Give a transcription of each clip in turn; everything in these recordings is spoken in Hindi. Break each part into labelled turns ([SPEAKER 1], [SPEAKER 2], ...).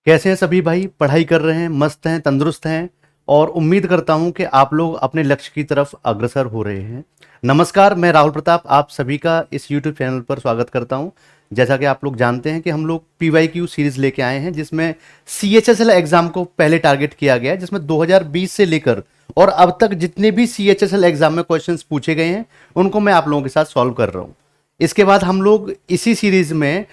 [SPEAKER 1] कैसे हैं सभी भाई? पढ़ाई कर रहे हैं, मस्त हैं, तंदुरुस्त हैं और उम्मीद करता हूं कि आप लोग अपने लक्ष्य की तरफ अग्रसर हो रहे हैं। नमस्कार, मैं राहुल प्रताप आप सभी का इस YouTube चैनल पर स्वागत करता हूं। जैसा कि आप लोग जानते हैं कि हम लोग PYQ सीरीज लेके आए हैं, जिसमें CHSL एग्जाम को पहले टारगेट किया गया है, जिसमें 2020 से लेकर और अब तक जितने भी CHSL एग्जाम में क्वेश्चंस पूछे गए हैं उनको मैं आप लोगों के साथ सॉल्व कर रहा हूं। इसके बाद हम लोग इसी सीरीज में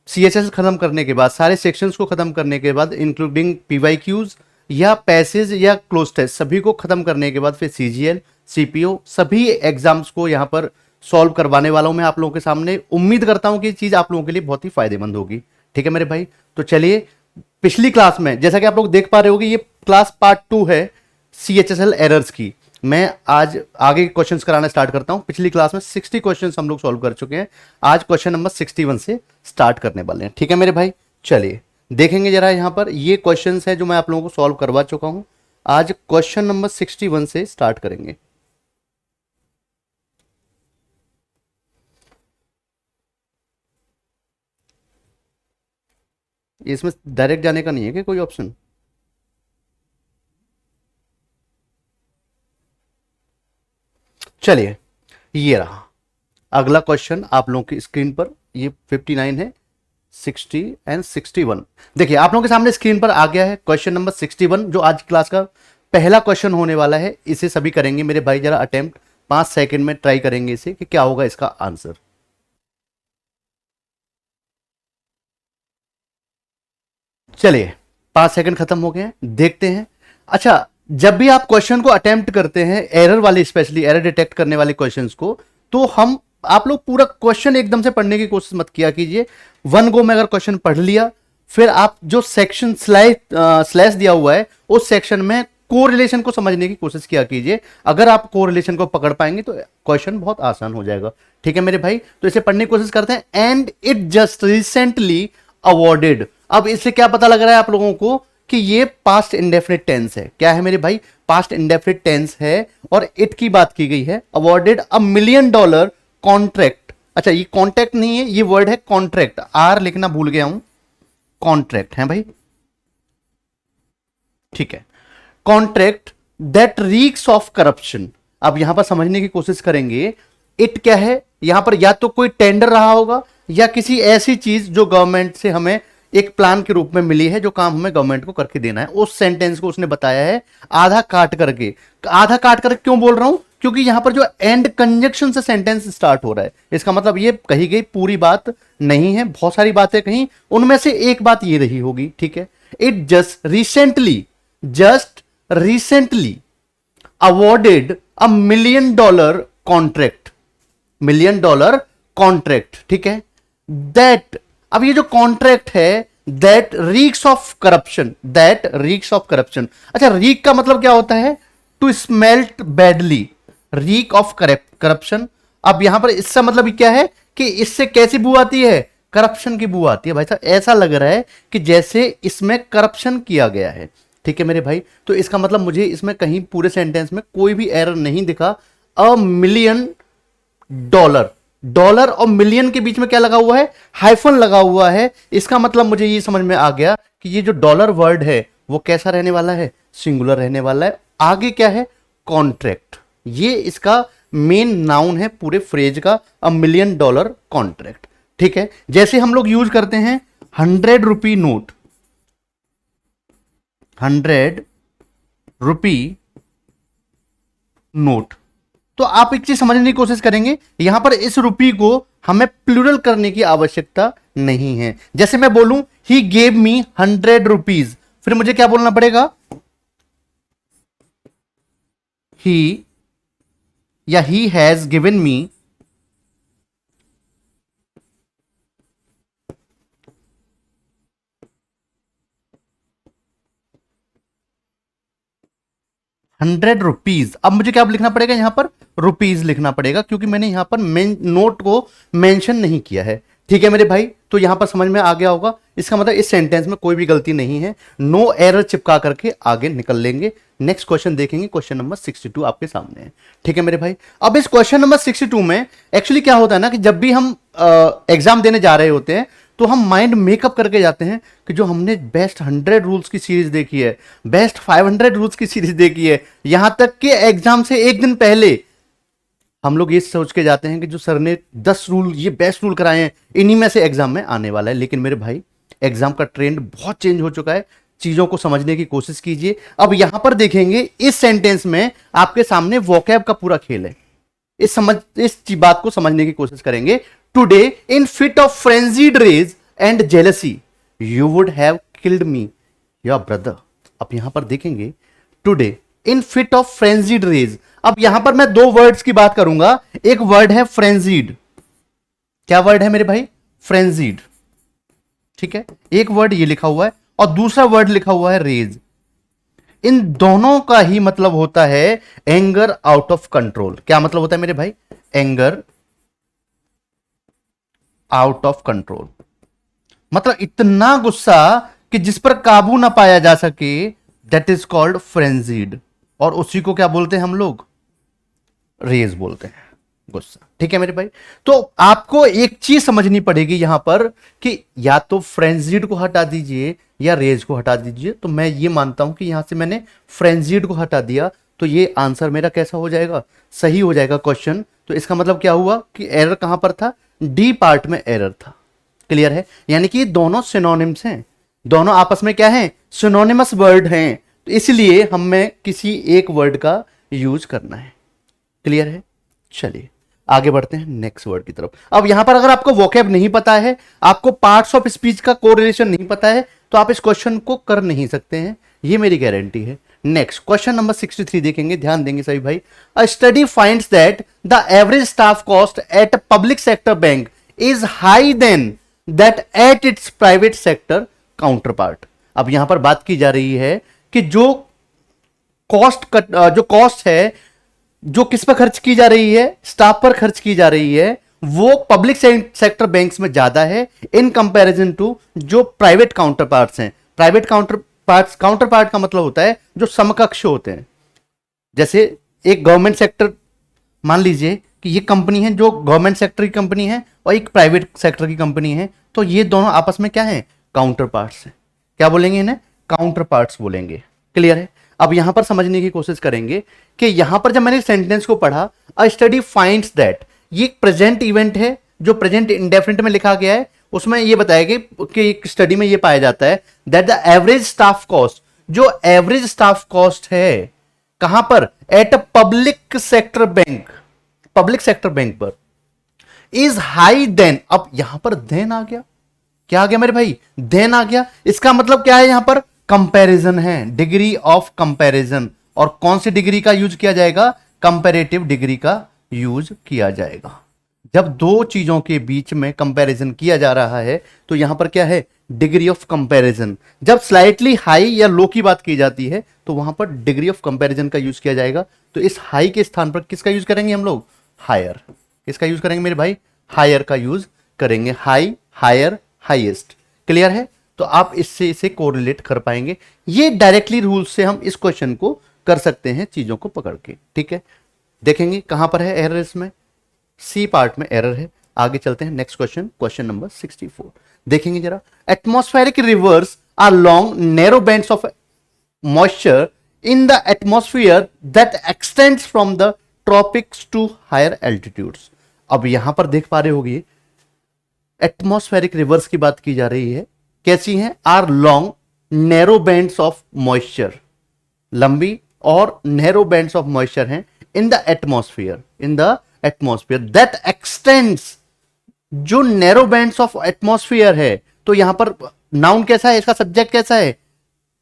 [SPEAKER 1] CHS खत्म करने के बाद, सारे सेक्शंस को खत्म करने के बाद, इंक्लूडिंग PYQs या पैसेज या क्लोज टेस्ट सभी को खत्म करने के बाद फिर CGL, CPO सभी एग्जाम्स को यहाँ पर सॉल्व करवाने वाला हूं मैं आप लोगों के सामने। उम्मीद करता हूं कि ये चीज आप लोगों के लिए बहुत ही फायदेमंद होगी। ठीक है मेरे भाई, तो चलिए पिछली क्लास में जैसा कि आप लोग देख पा रहे होंगे, ये क्लास पार्ट 2 है CHSL एरर्स की। मैं आज आगे क्वेश्चंस कराना स्टार्ट करता हूं। पिछली क्लास में 60 क्वेश्चंस हम लोग सॉल्व कर चुके हैं। आज क्वेश्चन नंबर 61 से स्टार्ट करने वाले हैं। ठीक है मेरे भाई, चलिए देखेंगे जरा। यहां पर ये क्वेश्चंस है जो मैं आप लोगों को सॉल्व करवा चुका हूं। आज क्वेश्चन नंबर 61 से स्टार्ट करेंगे। इसमें डायरेक्ट जाने का नहीं है कि कोई ऑप्शन? चलिए, ये रहा अगला क्वेश्चन आप लोगों की स्क्रीन पर। ये 59 है, 60 एंड 61। देखिए आप लोगों के सामने स्क्रीन पर आ गया है क्वेश्चन नंबर 61, जो आज क्लास का पहला क्वेश्चन होने वाला है। इसे सभी करेंगे मेरे भाई, जरा अटेम्प्ट 5 सेकंड में ट्राई करेंगे इसे कि क्या होगा इसका आंसर। चलिए 5 सेकंड खत्म हो गए हैं, देखते हैं। अच्छा, जब भी आप क्वेश्चन को अटेम्प्ट करते हैं, एरर वाले, स्पेशली एरर डिटेक्ट करने वाले क्वेश्चंस को, तो हम आप लोग पूरा क्वेश्चन एकदम से पढ़ने की कोशिश मत किया कीजिए। वन गो में अगर क्वेश्चन पढ़ लिया, फिर आप जो सेक्शन स्लैश दिया हुआ है उस सेक्शन में कोरिलेशन को समझने की कोशिश किया कीजिए। अगर आप कोरिलेशन को पकड़ पाएंगे तो क्वेश्चन बहुत आसान हो जाएगा। ठीक है मेरे भाई, तो इसे पढ़ने की कोशिश करते हैं। And it just recently awarded. अब इससे क्या पता लग रहा है आप लोगों को कि ये पास्ट इंडेफिनिट टेंस है। क्या है मेरे भाई? पास्ट इंडेफिनिट टेंस है और इट की बात की गई है। Awarded $1 million contract. अच्छा, ये कॉन्ट्रैक्ट नहीं है, ये वर्ड है कॉन्ट्रैक्ट। आर लिखना भूल गया हूं, कॉन्ट्रैक्ट है भाई। ठीक है, contract that reeks of corruption. अब यहां पर समझने की कोशिश करेंगे, इट क्या है? यहां पर या तो कोई टेंडर रहा होगा या किसी ऐसी चीज जो गवर्नमेंट से हमें एक प्लान के रूप में मिली है, जो काम हमें गवर्नमेंट को करके देना है। उस सेंटेंस को उसने बताया है आधा काट करके। आधा काट करके क्यों बोल रहा हूं? क्योंकि यहां पर जो एंड कंजक्शन से सेंटेंस स्टार्ट हो रहा है, इसका मतलब ये कही गई पूरी बात नहीं है, बहुत सारी बातें कहीं, उनमें से एक बात ये रही होगी। ठीक है, it just recently awarded $1 million contract. $1 million contract. ठीक है, दैट, अब ये जो कॉन्ट्रैक्ट है, that reeks of corruption. That reeks of corruption. अच्छा, रीक का मतलब क्या होता है? To smelt badly. Reek of corruption. अब यहां पर इसका मतलब क्या है कि इससे कैसी बू आती है? करप्शन की बू आती है। भाई साहब, ऐसा लग रहा है कि जैसे इसमें करप्शन किया गया है। ठीक है मेरे भाई, तो इसका मतलब मुझे इसमें कहीं पूरे सेंटेंस में कोई भी एरर नहीं दिखा। $1 मिलियन, डॉलर और मिलियन के बीच में क्या लगा हुआ है? हाइफन लगा हुआ है। इसका मतलब मुझे ये समझ में आ गया कि ये जो डॉलर वर्ड है वो कैसा रहने वाला है? सिंगुलर रहने वाला है। आगे क्या है? कॉन्ट्रैक्ट। ये इसका मेन नाउन है पूरे फ्रेज का, $1 मिलियन कॉन्ट्रैक्ट। ठीक है, जैसे हम लोग यूज करते हैं 100 रुपी नोट, 100 रुपी नोट, तो आप एक चीज समझने की कोशिश करेंगे, यहां पर इस रुपी को हमें प्लूरल करने की आवश्यकता नहीं है। जैसे मैं बोलूं ही गेव मी 100 रुपीज, फिर मुझे क्या बोलना पड़ेगा? ही या he has given me 100 rupees. अब मुझे क्या लिखना पड़ेगा? यहां पर रुपीज लिखना पड़ेगा, क्योंकि मैंने यहां पर नोट को मेंशन नहीं किया है। ठीक है मेरे भाई, तो यहां पर समझ में आ गया होगा। इसका मतलब इस सेंटेंस में कोई भी गलती नहीं है। नो एरर चिपका करके आगे निकल लेंगे। नेक्स्ट क्वेश्चन देखेंगे, क्वेश्चन नंबर 62 आपके सामने है। ठीक है मेरे भाई, अब इस क्वेश्चन नंबर 62 में एक्चुअली क्या होता है ना कि जब भी हम एग्जाम देने जा रहे होते हैं तो हम माइंड मेकअप करके जाते हैं कि जो हमने बेस्ट 100 रूल्स की सीरीज देखी है, बेस्ट 500 रूल्स की सीरीज देखी है, यहां तक कि एग्जाम से एक दिन पहले हम लोग ये सोच के जाते हैं कि जो सर ने 10 रूल, ये बेस्ट रूल कराए हैं, इन्हीं में से एग्जाम में आने वाला है। लेकिन मेरे भाई, एग्जाम का ट्रेंड बहुत चेंज हो चुका है। चीजों को समझने की कोशिश कीजिए। अब यहां पर देखेंगे, इस सेंटेंस में आपके सामने वोकैब का पूरा खेल है। इस बात को समझने की कोशिश करेंगे। Today in fit of frenzied rage and jealousy you would have killed me your brother. अब यहां पर देखेंगे, today in fit of frenzied rage. अब यहां पर मैं दो वर्ड्स की बात करूंगा। एक वर्ड है फ्रेंजीड। क्या वर्ड है मेरे भाई? फ्रेंजीड। ठीक है, एक वर्ड ये लिखा हुआ है और दूसरा वर्ड लिखा हुआ है रेज। इन दोनों का ही मतलब होता है एंगर आउट ऑफ कंट्रोल। क्या मतलब होता है मेरे भाई? एंगर आउट ऑफ कंट्रोल, मतलब इतना गुस्सा कि जिस पर काबू ना पाया जा सके, दैट इज कॉल्ड फ्रेंजीड। और उसी को क्या बोलते हैं हम लोग? रेज बोलते हैं, गुस्सा। ठीक है मेरे भाई, तो आपको एक चीज समझनी पड़ेगी यहां पर कि या तो फ्रेंजीड को हटा दीजिए या रेज को हटा दीजिए। तो मैं ये मानता हूं कि यहां से मैंने फ्रेंजीड को हटा दिया, तो ये आंसर मेरा कैसा हो जाएगा? सही हो जाएगा क्वेश्चन। तो इसका मतलब क्या हुआ कि एरर कहां पर था? डी पार्ट में एरर था। क्लियर है? यानी कि दोनों सिनोनिम्स हैं, दोनों आपस में क्या है? सिनोनिमस वर्ड हैं। तो इसलिए हमें किसी एक वर्ड का यूज करना है। क्लियर है? चलिए आगे बढ़ते हैं नेक्स्ट वर्ड की तरफ। अब यहां पर अगर आपको वोकैब नहीं पता है, आपको पार्ट्स ऑफ स्पीच का कोरिलेशन नहीं पता है, तो आप इस क्वेश्चन को कर नहीं सकते हैं, ये मेरी गारंटी है। नेक्स्ट क्वेश्चन नंबर 63 देखेंगे, ध्यान देंगे सभी भाई। A study finds that the average staff cost at public sector bank is high than that at its private sector counterpart. अब यहां पर बात की जा रही है कि जो कॉस्ट है, जो किस पर खर्च की जा रही है? स्टाफ पर खर्च की जा रही है, वो पब्लिक सेक्टर बैंक्स में ज्यादा है इन कंपैरिजन टू जो प्राइवेट काउंटर पार्ट्स हैं। प्राइवेट काउंटर पार्ट का मतलब होता है जो समकक्ष होते हैं। जैसे एक गवर्नमेंट सेक्टर, मान लीजिए कि ये कंपनी है जो गवर्नमेंट सेक्टर की कंपनी है और एक प्राइवेट सेक्टर की कंपनी है, तो ये दोनों आपस में क्या है? काउंटर पार्ट्स हैं। क्या बोलेंगे इन्हें? काउंटर पार्ट्स बोलेंगे। क्लियर है? अब यहां पर समझने की कोशिश करेंगे कि यहां पर जब मैंने सेंटेंस को पढ़ा, अ स्टडी फाइंड्स दैट, ये प्रेजेंट इवेंट है जो प्रेजेंट इंडेफिनिट में लिखा गया है। उसमें ये बताया कि एक स्टडी में ये पाया जाता है that the average staff cost, जो एवरेज स्टाफ कॉस्ट है कहां पर? At a public sector bank, public sector bank पर, इज हाई देन। अब यहां पर देन आ गया। क्या आ गया मेरे भाई? देन आ गया। इसका मतलब क्या है? यहां पर कंपैरिजन है, डिग्री ऑफ कंपैरिजन। और कौन सी डिग्री का यूज किया जाएगा? कंपैरेटिव डिग्री का यूज किया जाएगा। जब दो चीजों के बीच में कंपैरिजन किया जा रहा है तो यहां पर क्या है? Degree of comparison. जब स्लाइटली हाई या लो की बात की जाती है तो वहां पर डिग्री ऑफ कंपैरिजन का यूज किया जाएगा। तो इस हाई के स्थान पर किसका यूज करेंगे हम लोग? हायर। किसका यूज करेंगे मेरे भाई? हायर का यूज करेंगे। High, higher, highest. क्लियर है? तो आप इससे इसे कोरिलेट कर पाएंगे। ये डायरेक्टली रूल से हम इस क्वेश्चन को कर सकते हैं, चीजों को पकड़ के। ठीक है, देखेंगे कहां पर है एरर। इसमें सी पार्ट में एरर है। आगे चलते हैं नेक्स्ट क्वेश्चन, क्वेश्चन नंबर 64 देखेंगे जरा। Atmospheric rivers are long narrow bands of moisture in the atmosphere that extends from the tropics to higher altitudes. अब यहां पर देख पा रहे होगी, एटमॉस्फेरिक रिवर्स की बात की जा रही है। कैसी हैं? Are long narrow bands of moisture, लंबी और नैरो बैंड्स ऑफ मॉइस्चर हैं in the atmosphere, in the atmosphere that extends. जो नैरो बैंड्स ऑफ एटमॉस्फेयर है, तो यहां पर नाउन कैसा है? इसका सब्जेक्ट कैसा है?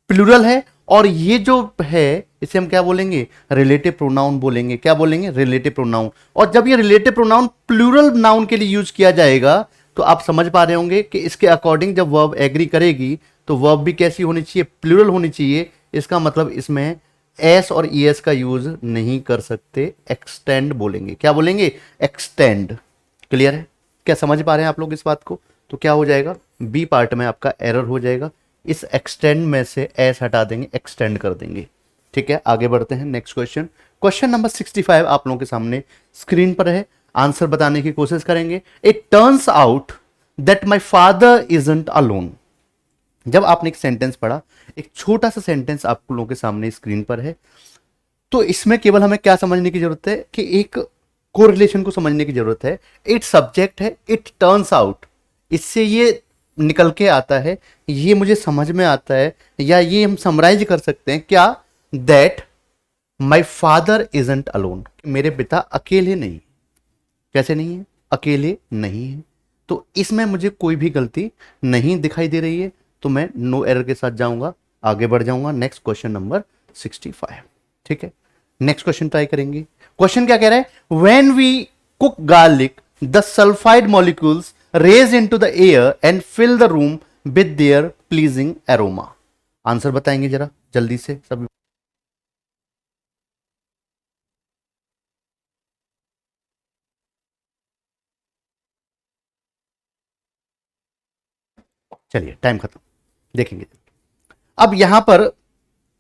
[SPEAKER 1] प्लूरल है। और ये जो है इसे हम क्या बोलेंगे? रिलेटिव प्रोनाउन बोलेंगे। क्या बोलेंगे? Relative pronoun. और जब ये रिलेटिव प्रोनाउन प्लूरल नाउन के लिए यूज किया जाएगा तो आप समझ पा रहे होंगे कि इसके अकॉर्डिंग जब वर्ब एग्री करेगी तो वर्ब भी कैसी होनी चाहिए? प्लूरल होनी चाहिए। इसका मतलब इसमें एस और ईएस का यूज नहीं कर सकते, एक्सटेंड बोलेंगे। क्या बोलेंगे? एक्सटेंड। क्लियर है? क्या समझ पा रहे हैं आप लोग इस बात को? तो क्या हो जाएगा? बी पार्ट में आपका एरर हो जाएगा। इस एक्सटेंड में से एस हटा देंगे, एक्सटेंड कर देंगे। ठीक है, आगे बढ़ते हैं नेक्स्ट क्वेश्चन। क्वेश्चन नंबर 65 आप लोगों के सामने स्क्रीन पर है। आंसर बताने की कोशिश करेंगे। It turns out that my father isn't alone. जब आपने एक सेंटेंस पढ़ा, एक छोटा सा सेंटेंस आप लोगों के सामने स्क्रीन पर है, तो इसमें केवल हमें क्या समझने की जरूरत है कि एक कोरिलेशन को समझने की जरूरत है। इट सब्जेक्ट है, इट टर्न्स आउट, इससे ये निकल के आता है, ये मुझे समझ में आता है, या ये हम समराइज कर सकते हैं क्या, that my father isn't alone, मेरे पिता अकेले नहीं। कैसे नहीं है? अकेले नहीं है। तो इसमें मुझे कोई भी गलती नहीं दिखाई दे रही है, तो मैं नो एरर के साथ जाऊंगा, आगे बढ़ जाऊंगा। Next question number 65। ठीक है, नेक्स्ट क्वेश्चन ट्राई करेंगे। क्वेश्चन क्या कह रहा है? When we cook garlic the sulphide molecules raise into the air and fill the room with their pleasing aroma. Answer बताएंगे जरा जल्दी से सभी। चलिए टाइम खत्म, देखेंगे। अब यहां पर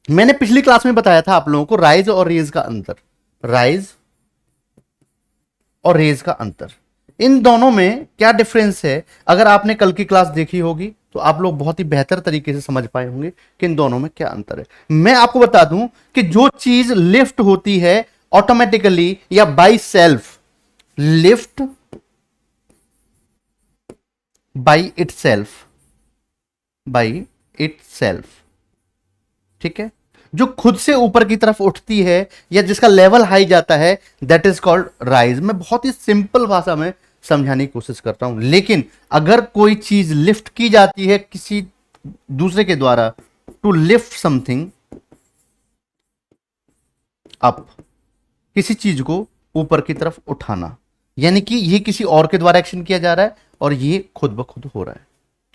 [SPEAKER 1] मैंने पिछली क्लास में बताया था आप लोगों को राइज और रेज का अंतर, राइज और रेज का अंतर, इन दोनों में क्या डिफरेंस है। अगर आपने कल की क्लास देखी होगी तो आप लोग बहुत ही बेहतर तरीके से समझ पाए होंगे कि इन दोनों में क्या अंतर है। मैं आपको बता दूं कि जो चीज लिफ्ट होती है ऑटोमेटिकली या by self, lift by itself, by itself, ठीक है, जो खुद से ऊपर की तरफ उठती है या जिसका लेवल हाई जाता है, दैट इज कॉल्ड राइज। मैं बहुत ही सिंपल भाषा में समझाने की कोशिश करता हूं, लेकिन अगर कोई चीज लिफ्ट की जाती है किसी दूसरे के द्वारा, टू लिफ्ट समथिंग अप, किसी चीज को ऊपर की तरफ उठाना, यानी कि ये किसी और के द्वारा एक्शन किया जा रहा है और ये खुद ब खुद हो रहा है।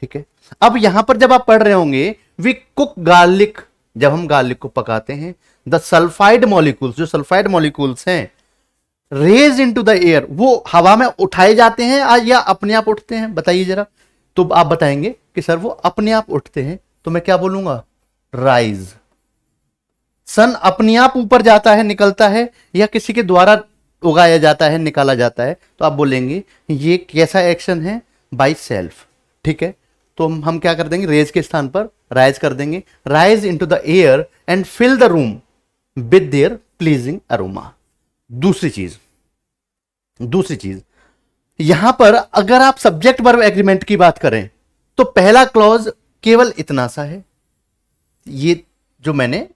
[SPEAKER 1] ठीक है, अब यहां पर जब आप पढ़ रहे होंगे वी कुक गार्लिक, जब हम गार्लिक को पकाते हैं, द सल्फाइड मॉलिक्यूल्स, जो सल्फाइड मॉलिक्यूल्स हैं, रेज इनटू द एयर, वो हवा में उठाए जाते हैं या अपने आप उठते हैं? बताइए जरा। तो आप बताएंगे कि सर वो अपने आप उठते हैं, तो मैं क्या बोलूंगा? राइज। सन अपने आप ऊपर जाता है, निकलता है, या किसी के द्वारा उगाया जाता है, निकाला जाता है, तो आप बोलेंगे ये कैसा एक्शन है? By self. ठीक है, तो हम क्या कर देंगे? रेज के स्थान पर राइज कर देंगे, rise into the air and fill the room with their pleasing aroma. दूसरी चीज यहां पर अगर आप सब्जेक्ट वर्ब एग्रीमेंट की बात करें तो पहला क्लॉज केवल इतना सा है, ये जो मैंने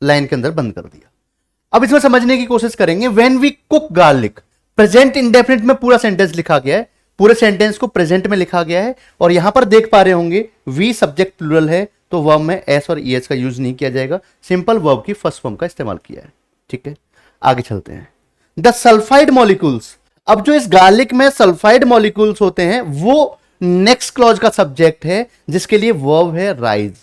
[SPEAKER 1] लाइन के अंदर बंद कर दिया। अब इसमें समझने की कोशिश करेंगे। When we cook garlic, present indefinite में पूरा सेंटेंस लिखा गया है, पूरे सेंटेंस को प्रेजेंट में लिखा गया है, और यहां पर देख पा रहे होंगे वी सब्जेक्ट प्लूरल है, तो वर्ब में एस और ईएस का यूज नहीं किया जाएगा, सिंपल वर्ब की फर्स्ट फॉर्म का इस्तेमाल किया है। ठीक है, आगे चलते हैं। द सल्फाइड मॉलिक्यूल्स, अब जो इस गार्लिक में सल्फाइड मॉलिक्यूल्स होते हैं वो नेक्स्ट क्लॉज का सब्जेक्ट है, जिसके लिए वर्ब है राइज,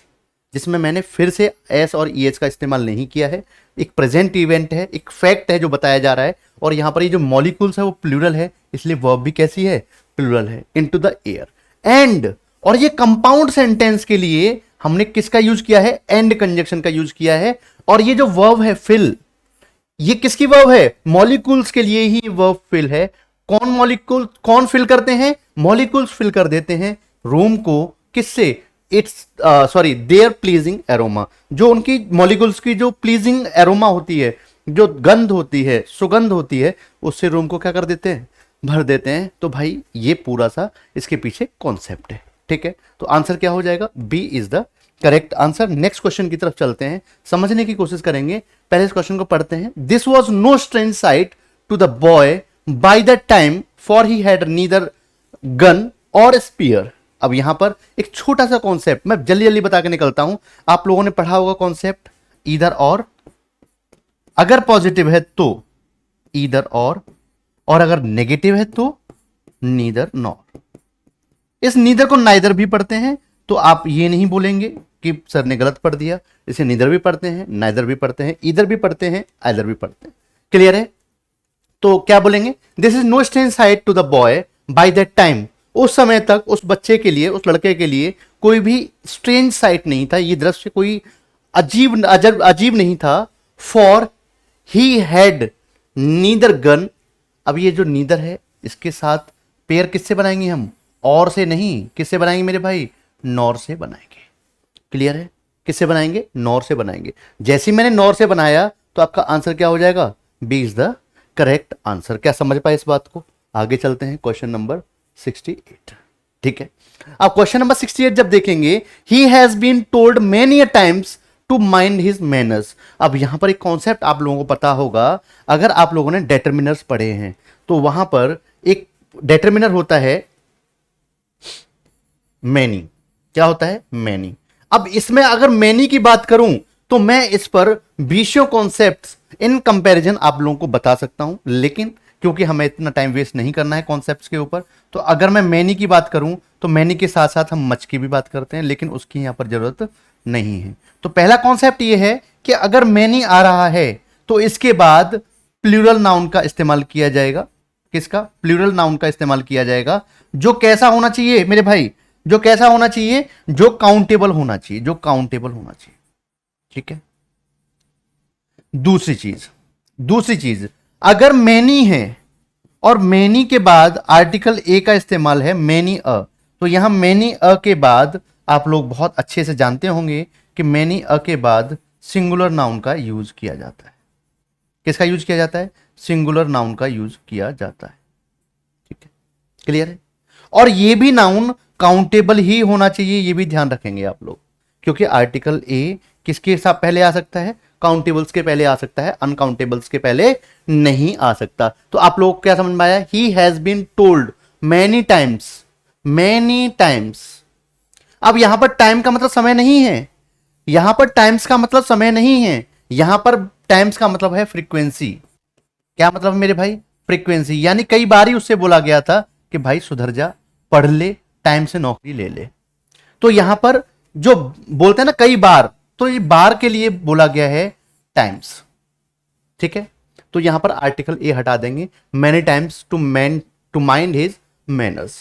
[SPEAKER 1] जिसमें मैंने फिर से एस और ईएस का इस्तेमाल नहीं किया है। एक प्रेजेंट इवेंट है, एक फैक्ट है जो बताया जा रहा है, और यहां पर ये जो मॉलिक्यूल्स है वो प्लूरल है, इसलिए वर्ब भी कैसी है? प्लूरल है, इनटू द एयर। एंड, और ये कंपाउंड सेंटेंस के लिए हमने किसका यूज किया है? एंड कंजक्शन का यूज किया है। और ये जो वर्ब है फिल, ये किसकी वर्ब है? मॉलिक्यूल्स के लिए ही वर्ब फिल है। कौन मॉलिक्यूल, कौन फिल करते हैं? मॉलिक्यूल्स फिल कर देते हैं रूम को, किससे? It's sorry their pleasing aroma, जो उनकी मॉलिक्यूल्स की जो प्लीजिंग एरोमा होती है, जो गंध होती है, सुगंध होती है, उससे रूम को क्या कर देते हैं? भर देते हैं। तो भाई ये पूरा सा इसके पीछे कॉन्सेप्ट है। ठीक है, तो आंसर क्या हो जाएगा? B is the correct answer. Next question की तरफ चलते हैं, समझने की कोशिश करेंगे। पहले इस क्वेश्चन को पढ़ते हैं। This was no strange sight to the boy by the time, for he had neither gun or spear. अब यहां पर एक छोटा सा कॉन्सेप्ट मैं जल्दी जल्दी बता के निकलता हूं। आप लोगों ने पढ़ा होगा कॉन्सेप्ट ईदर और। अगर पॉजिटिव है तो ईदर और अगर नेगेटिव है तो नीदर नॉर। इस नीदर को नाइदर भी पढ़ते हैं, तो आप ये नहीं बोलेंगे कि सर ने गलत पढ़ दिया। इसे नीदर भी पढ़ते हैं, नाइदर भी पढ़ते हैं, ईदर भी पढ़ते हैं, आइदर भी पढ़ते हैं। क्लियर है? तो क्या बोलेंगे? This is no strange sight to the boy by that time. उस समय तक उस बच्चे के लिए, उस लड़के के लिए कोई भी स्ट्रेंज साइट नहीं था, ये दृश्य कोई अजीब नहीं था। For he had neither gun. अब ये जो नीदर है इसके साथ पेयर किससे बनाएंगे हम? और से नहीं, किससे बनाएंगे मेरे भाई, नॉर से बनाएंगे। क्लियर है, किससे बनाएंगे, नॉर से बनाएंगे। जैसे ही मैंने नॉर से बनाया तो आपका आंसर क्या हो जाएगा, B is the correct answer. क्या समझ पाए इस बात को? आगे चलते हैं क्वेश्चन नंबर 68। ठीक है, अब क्वेश्चन नंबर 68 जब देखेंगे, he has been told many a times to mind his manners. अब यहां पर एक कॉन्सेप्ट आप लोगों को पता होगा, अगर आप लोगों ने डेटर्मिनर्स पढ़े हैं तो वहां पर एक डेटर्मिनर होता है मैनी। क्या होता है, मैनी। अब इसमें अगर मैनी की बात करूं तो मैं इस पर बीशो कॉन्सेप्ट्स इन कंपैरिजन आप लोगों को बता सकता हूं, लेकिन क्योंकि हमें इतना टाइम वेस्ट नहीं करना है कॉन्सेप्ट्स के ऊपर, तो अगर मैं मैनी की बात करूं तो मैनी के साथ साथ हम मच की भी बात करते हैं, लेकिन उसकी यहां पर जरूरत नहीं है। तो पहला कॉन्सेप्ट यह है कि अगर मैनी आ रहा है तो इसके बाद प्लूरल नाउन का इस्तेमाल किया जाएगा। किसका, प्लूरल नाउन का इस्तेमाल किया जाएगा, जो कैसा होना चाहिए मेरे भाई, जो कैसा होना चाहिए, जो काउंटेबल होना चाहिए, जो काउंटेबल होना चाहिए। ठीक है, दूसरी चीज अगर मैनी है और मैनी के बाद आर्टिकल ए का इस्तेमाल है, मैनी अ, तो यहां मैनी अ के बाद आप लोग बहुत अच्छे से जानते होंगे कि मैनी अ के बाद सिंगुलर नाउन का यूज किया जाता है। किसका यूज किया जाता है, सिंगुलर नाउन का यूज किया जाता है। ठीक है, क्लियर है। और ये भी नाउन काउंटेबल ही होना चाहिए, ये भी ध्यान रखेंगे आप लोग, क्योंकि आर्टिकल ए किसके साथ पहले आ सकता है, काउंटेबल्स के पहले आ सकता है, अनकाउंटेबल्स के पहले नहीं आ सकता। तो आप लोग क्या समझ में आया, he has been told many times, many times. अब यहां पर टाइम का मतलब समय नहीं है, यहां पर टाइम्स का मतलब समय नहीं है, यहां पर टाइम्स का मतलब है फ्रीक्वेंसी। क्या मतलब मेरे भाई, फ्रीक्वेंसी। यानी कई बार ही उससे बोला गया था कि भाई सुधर जा, पढ़ ले, टाइम से नौकरी ले ले। तो यहां पर जो बोलते हैं ना कई बार, तो ये बार के लिए बोला गया है टाइम्स। ठीक है, तो यहां पर आर्टिकल ए हटा देंगे, many times to mind his manners.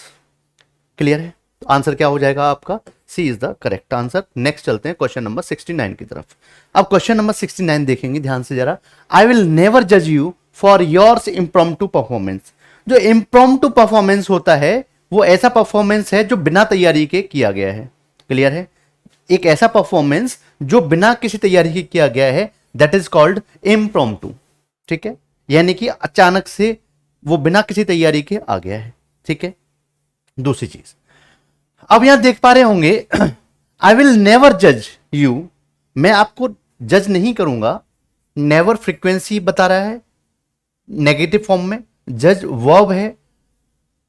[SPEAKER 1] Clear है, तो आंसर क्या हो जाएगा आपका, C is the correct answer. Next चलते हैं क्वेश्चन नंबर 69 की तरफ। अब क्वेश्चन नंबर 69 देखेंगे ध्यान से जरा। आई विल नेवर जज you for yours impromptu performance. जो इम्प्रॉम्प्टू परफॉर्मेंस होता है वो ऐसा परफॉर्मेंस है जो बिना तैयारी के किया गया है। क्लियर है, एक ऐसा परफॉर्मेंस जो बिना किसी तैयारी के किया गया है, दैट इज कॉल्ड इम्प्रॉम्प्टू। ठीक है, यानी कि अचानक से वो बिना किसी तैयारी के आ गया है। ठीक है, दूसरी चीज अब यहां देख पा रहे होंगे, आई विल नेवर जज यू, मैं आपको जज नहीं करूंगा। नेवर फ्रीक्वेंसी बता रहा है नेगेटिव फॉर्म में, जज वर्ब है,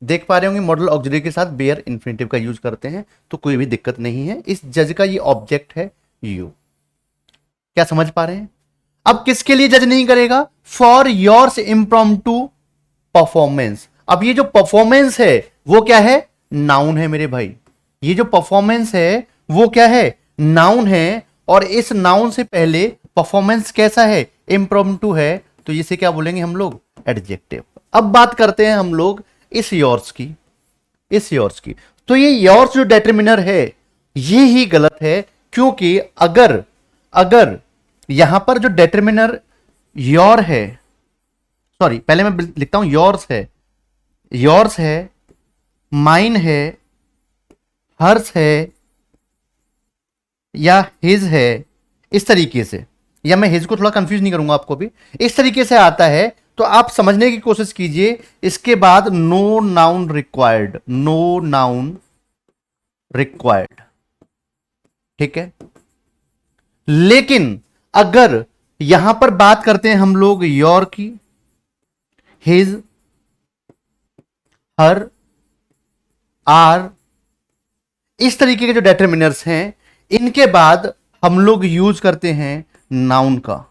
[SPEAKER 1] देख पा रहे होंगे मॉडल ऑक्सिलरी के साथ बेयर इन्फिनिटिव का यूज करते हैं, तो कोई भी दिक्कत नहीं है। इस जज का ये ऑब्जेक्ट है यू। क्या समझ पा रहे हैं? अब किसके लिए जज नहीं करेगा, फॉर योर्स इम्प्रॉम्प्टू परफॉर्मेंस। अब ये जो परफॉर्मेंस है वो क्या है, नाउन है मेरे भाई। ये जो परफॉर्मेंस है वो क्या है, नाउन है, और इस नाउन से पहले परफॉर्मेंस कैसा है, इम्प्रॉम्प्टू है, तो इसे क्या बोलेंगे हम लोग, एडजेक्टिव। अब बात करते हैं हम लोग इस योर्स की, इस योर्स की। तो ये योर्स जो डिटरमिनर है ये ही गलत है, क्योंकि अगर अगर यहां पर जो डिटरमिनर योर है, सॉरी पहले मैं लिखता हूं योर्स है, योर्स है, माइन है, हर्स है या हिज है, इस तरीके से, या मैं हिज को थोड़ा कंफ्यूज नहीं करूंगा आपको भी, इस तरीके से आता है, तो आप समझने की कोशिश कीजिए। इसके बाद no noun required, no noun required. ठीक है, लेकिन अगर यहां पर बात करते हैं हम लोग योर की, हिज, हर, आर, इस तरीके के जो डिटरमिनर्स हैं, इनके बाद हम लोग यूज करते हैं नाउन का।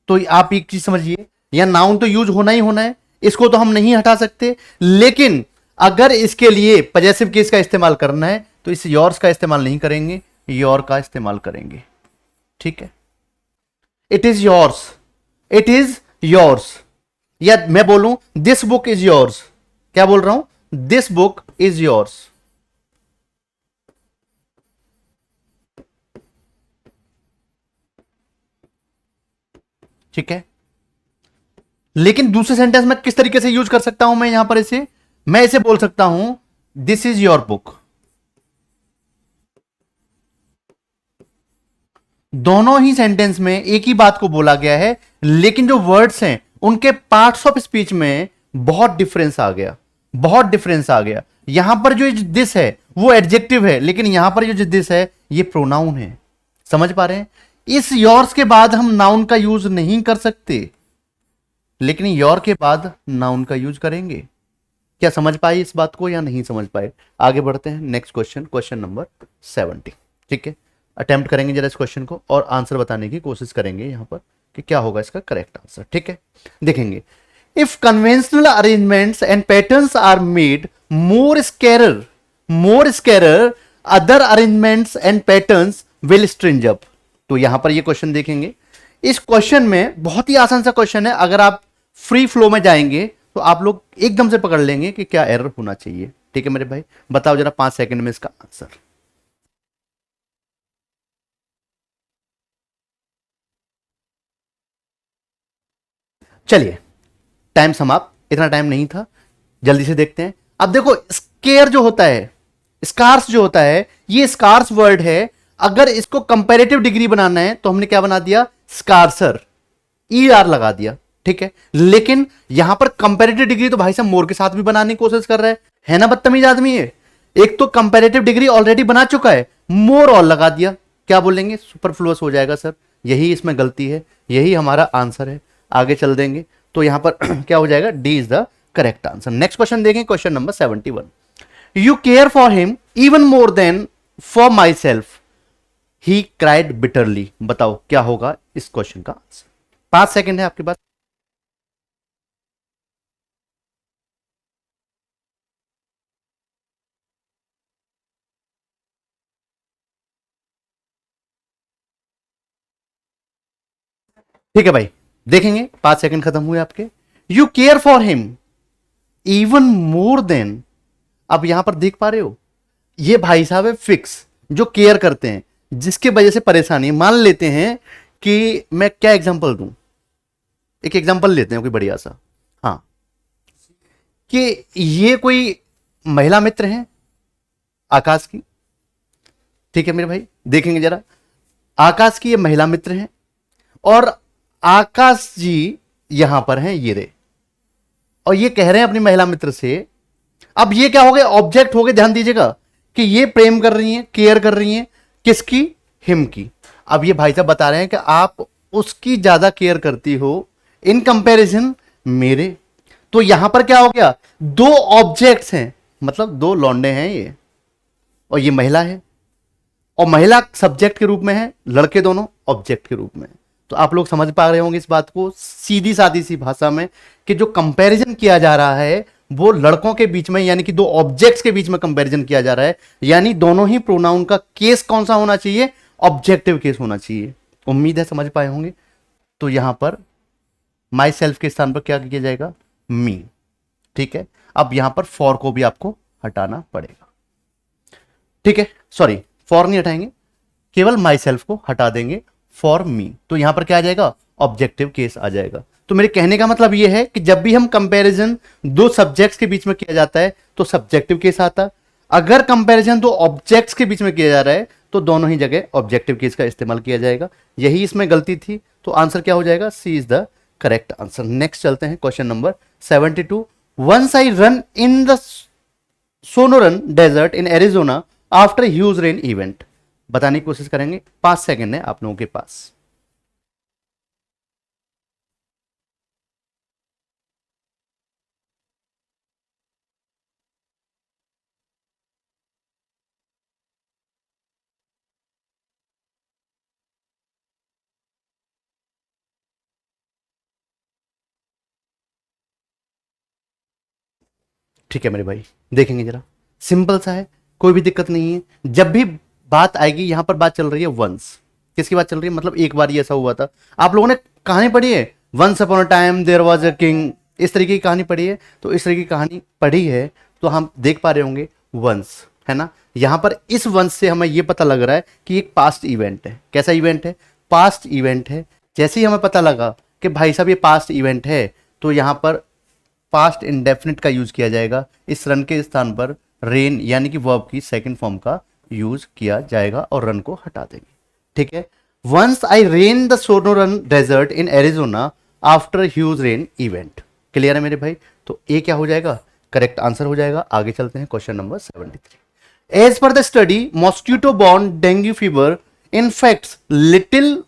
[SPEAKER 1] तो आप एक चीज समझिए, या नाउन तो यूज होना ही होना है, इसको तो हम नहीं हटा सकते, लेकिन अगर इसके लिए पजेसिव केस का इस्तेमाल करना है तो इस योर्स का इस्तेमाल नहीं करेंगे, योर का इस्तेमाल करेंगे। ठीक है, it is yours, it is yours, या मैं बोलूं दिस बुक इज योर्स। क्या बोल रहा हूं, दिस बुक इज योर्स। ठीक है, लेकिन दूसरे सेंटेंस में किस तरीके से यूज कर सकता हूं मैं यहां पर इसे, मैं इसे बोल सकता हूं दिस इज योर बुक। दोनों ही सेंटेंस में एक ही बात को बोला गया है, लेकिन जो वर्ड्स हैं उनके पार्ट्स ऑफ स्पीच में बहुत डिफरेंस आ गया, बहुत डिफरेंस आ गया। यहां पर जो दिस है वो एडजेक्टिव है, लेकिन यहां पर जो दिस है ये प्रोनाउन है। समझ पा रहे हैं? इस योर्स के बाद हम नाउन का यूज नहीं कर सकते, लेकिन योर के बाद नाउन का यूज करेंगे। क्या समझ पाए इस बात को या नहीं समझ पाए? आगे बढ़ते हैं नेक्स्ट क्वेश्चन, क्वेश्चन नंबर 70। ठीक है, अटेम्प्ट करेंगे जरा इस क्वेश्चन को और आंसर बताने की कोशिश करेंगे यहां पर कि क्या होगा इसका करेक्ट आंसर। ठीक है, देखेंगे। If conventional arrangements and patterns are made more scarer other arrangements and patterns will string up. तो यहां पर ये क्वेश्चन देखेंगे। इस क्वेश्चन में बहुत ही आसान सा क्वेश्चन है, अगर आप फ्री फ्लो में जाएंगे तो आप लोग एकदम से पकड़ लेंगे कि क्या एरर होना चाहिए। ठीक है मेरे भाई, बताओ जरा 5 सेकंड में इसका आंसर। चलिए, टाइम समाप्त, इतना टाइम नहीं था, जल्दी से देखते हैं। अब देखो, स्केयर जो होता है, स्कार्स जो होता है, ये स्कार्स वर्ड है। अगर इसको कंपैरेटिव डिग्री बनाना है तो हमने क्या बना दिया? स्कार्सर, ई आर लगा दिया। ठीक है, लेकिन यहां पर कंपैरेटिव डिग्री तो भाई साहब मोर के साथ भी बनाने की कोशिश कर रहा है ना, बदतमीज आदमी है। एक तो कंपैरेटिव डिग्री ऑलरेडी बना चुका है, मोर और लगा दिया। क्या बोलेंगे? सुपरफ्लुअस हो जाएगा सर। यही इसमें गलती है, यही हमारा आंसर है। आगे चल देंगे तो यहां पर क्या हो जाएगा? D is the correct answer. Next question देखें, question number 71। You care for him even more than for myself, he cried bitterly. बताओ क्या होगा इस क्वेश्चन का आंसर। 5 सेकंड है आपके पास। ठीक है भाई, देखेंगे। 5 सेकंड खत्म हुए आपके। You care for him even more then, अब यहां पर देख पा रहे हो, ये भाई साहब है फिक्स, जो केयर करते हैं, जिसके वजह से परेशानी। मान लेते हैं कि मैं क्या एग्जांपल दूं, एक एग्जांपल लेते हैं कोई बढ़िया सा। हाँ, कि ये कोई महिला मित्र है आकाश की। ठीक है मेरे भाई, देखेंगे जरा। आकाश की ये महिला मित्र हैं और आकाश जी यहां पर हैं, ये रे, और ये कह रहे हैं अपनी महिला मित्र से। अब ये क्या हो गए? ऑब्जेक्ट हो गए। ध्यान दीजिएगा कि ये प्रेम कर रही हैं, केयर कर रही हैं, किसकी? हिम की। अब ये भाई साहब बता रहे हैं कि आप उसकी ज्यादा केयर करती हो इन कंपैरिजन मेरे। तो यहां पर क्या हो गया? दो ऑब्जेक्ट्स हैं, मतलब दो लौंडे हैं ये, और ये महिला है, और महिला सब्जेक्ट के रूप में है, लड़के दोनों ऑब्जेक्ट के रूप में। तो आप लोग समझ पा रहे होंगे इस बात को सीधी सादी सी भाषा में, कि जो कंपैरिजन किया जा रहा है वो लड़कों के बीच में, यानी कि दो ऑब्जेक्ट्स के बीच में कंपैरिजन किया जा रहा है। यानी दोनों ही प्रोनाउन का केस कौन सा होना चाहिए? ऑब्जेक्टिव केस होना चाहिए। उम्मीद है समझ पाए होंगे। तो यहां पर माई सेल्फ के स्थान पर क्या किया जाएगा? मी। ठीक है, अब यहां पर फॉर को भी आपको हटाना पड़ेगा। ठीक है, सॉरी, फॉर नहीं हटाएंगे, केवल माई सेल्फ को हटा देंगे, फॉर मी। तो यहां पर क्या आ जाएगा? ऑब्जेक्टिव केस आ जाएगा। तो मेरे कहने का मतलब यह है कि जब भी हम कंपैरिजन दो सब्जेक्ट्स के बीच में किया जाता है तो सब्जेक्टिव केस आता। अगर कंपैरिजन दो ऑब्जेक्ट्स के बीच में किया जा रहा है तो दोनों ही जगह ऑब्जेक्टिव केस का इस्तेमाल किया जाएगा। यही इसमें गलती थी। तो आंसर क्या हो जाएगा? C is the correct answer. Next चलते हैं, question number 72। Once I run in the Sonoran desert in Arizona after huge rain event. बताने की कोशिश करेंगे, 5 सेकंड है आप लोगों के पास। ठीक है मेरे भाई, देखेंगे जरा। सिंपल सा है, कोई भी दिक्कत नहीं है। जब भी बात आएगी, यहां पर बात चल रही है वंस, किसकी बात चल रही है? मतलब एक बार ये ऐसा हुआ था। आप लोगों ने कहानी पढ़ी है, once upon a time there was a king, इस तरीके की कहानी पढ़ी है। तो इस तरीके की कहानी पढ़ी है तो हम देख पा रहे होंगे वंस, है ना। यहां पर इस वंस से हमें यह पता लग रहा है कि एक पास्ट इवेंट है। कैसा इवेंट है? पास्ट इवेंट है। जैसे ही हमें पता लगा कि भाई साहब ये पास्ट इवेंट है, तो यहां पर पास्ट इंडेफिनिट का यूज किया जाएगा। इस रन के स्थान पर रेन यानी कि वर्ब की सेकंड फॉर्म का यूज किया जाएगा और रन को हटा देंगे। ठीक है, once I ran the Sonoran desert in Arizona after huge rain event. Clear है मेरे भाई? तो ए क्या हो जाएगा? करेक्ट आंसर हो जाएगा। आगे चलते हैं question number 73। As per the study mosquito borne dengue fever infects little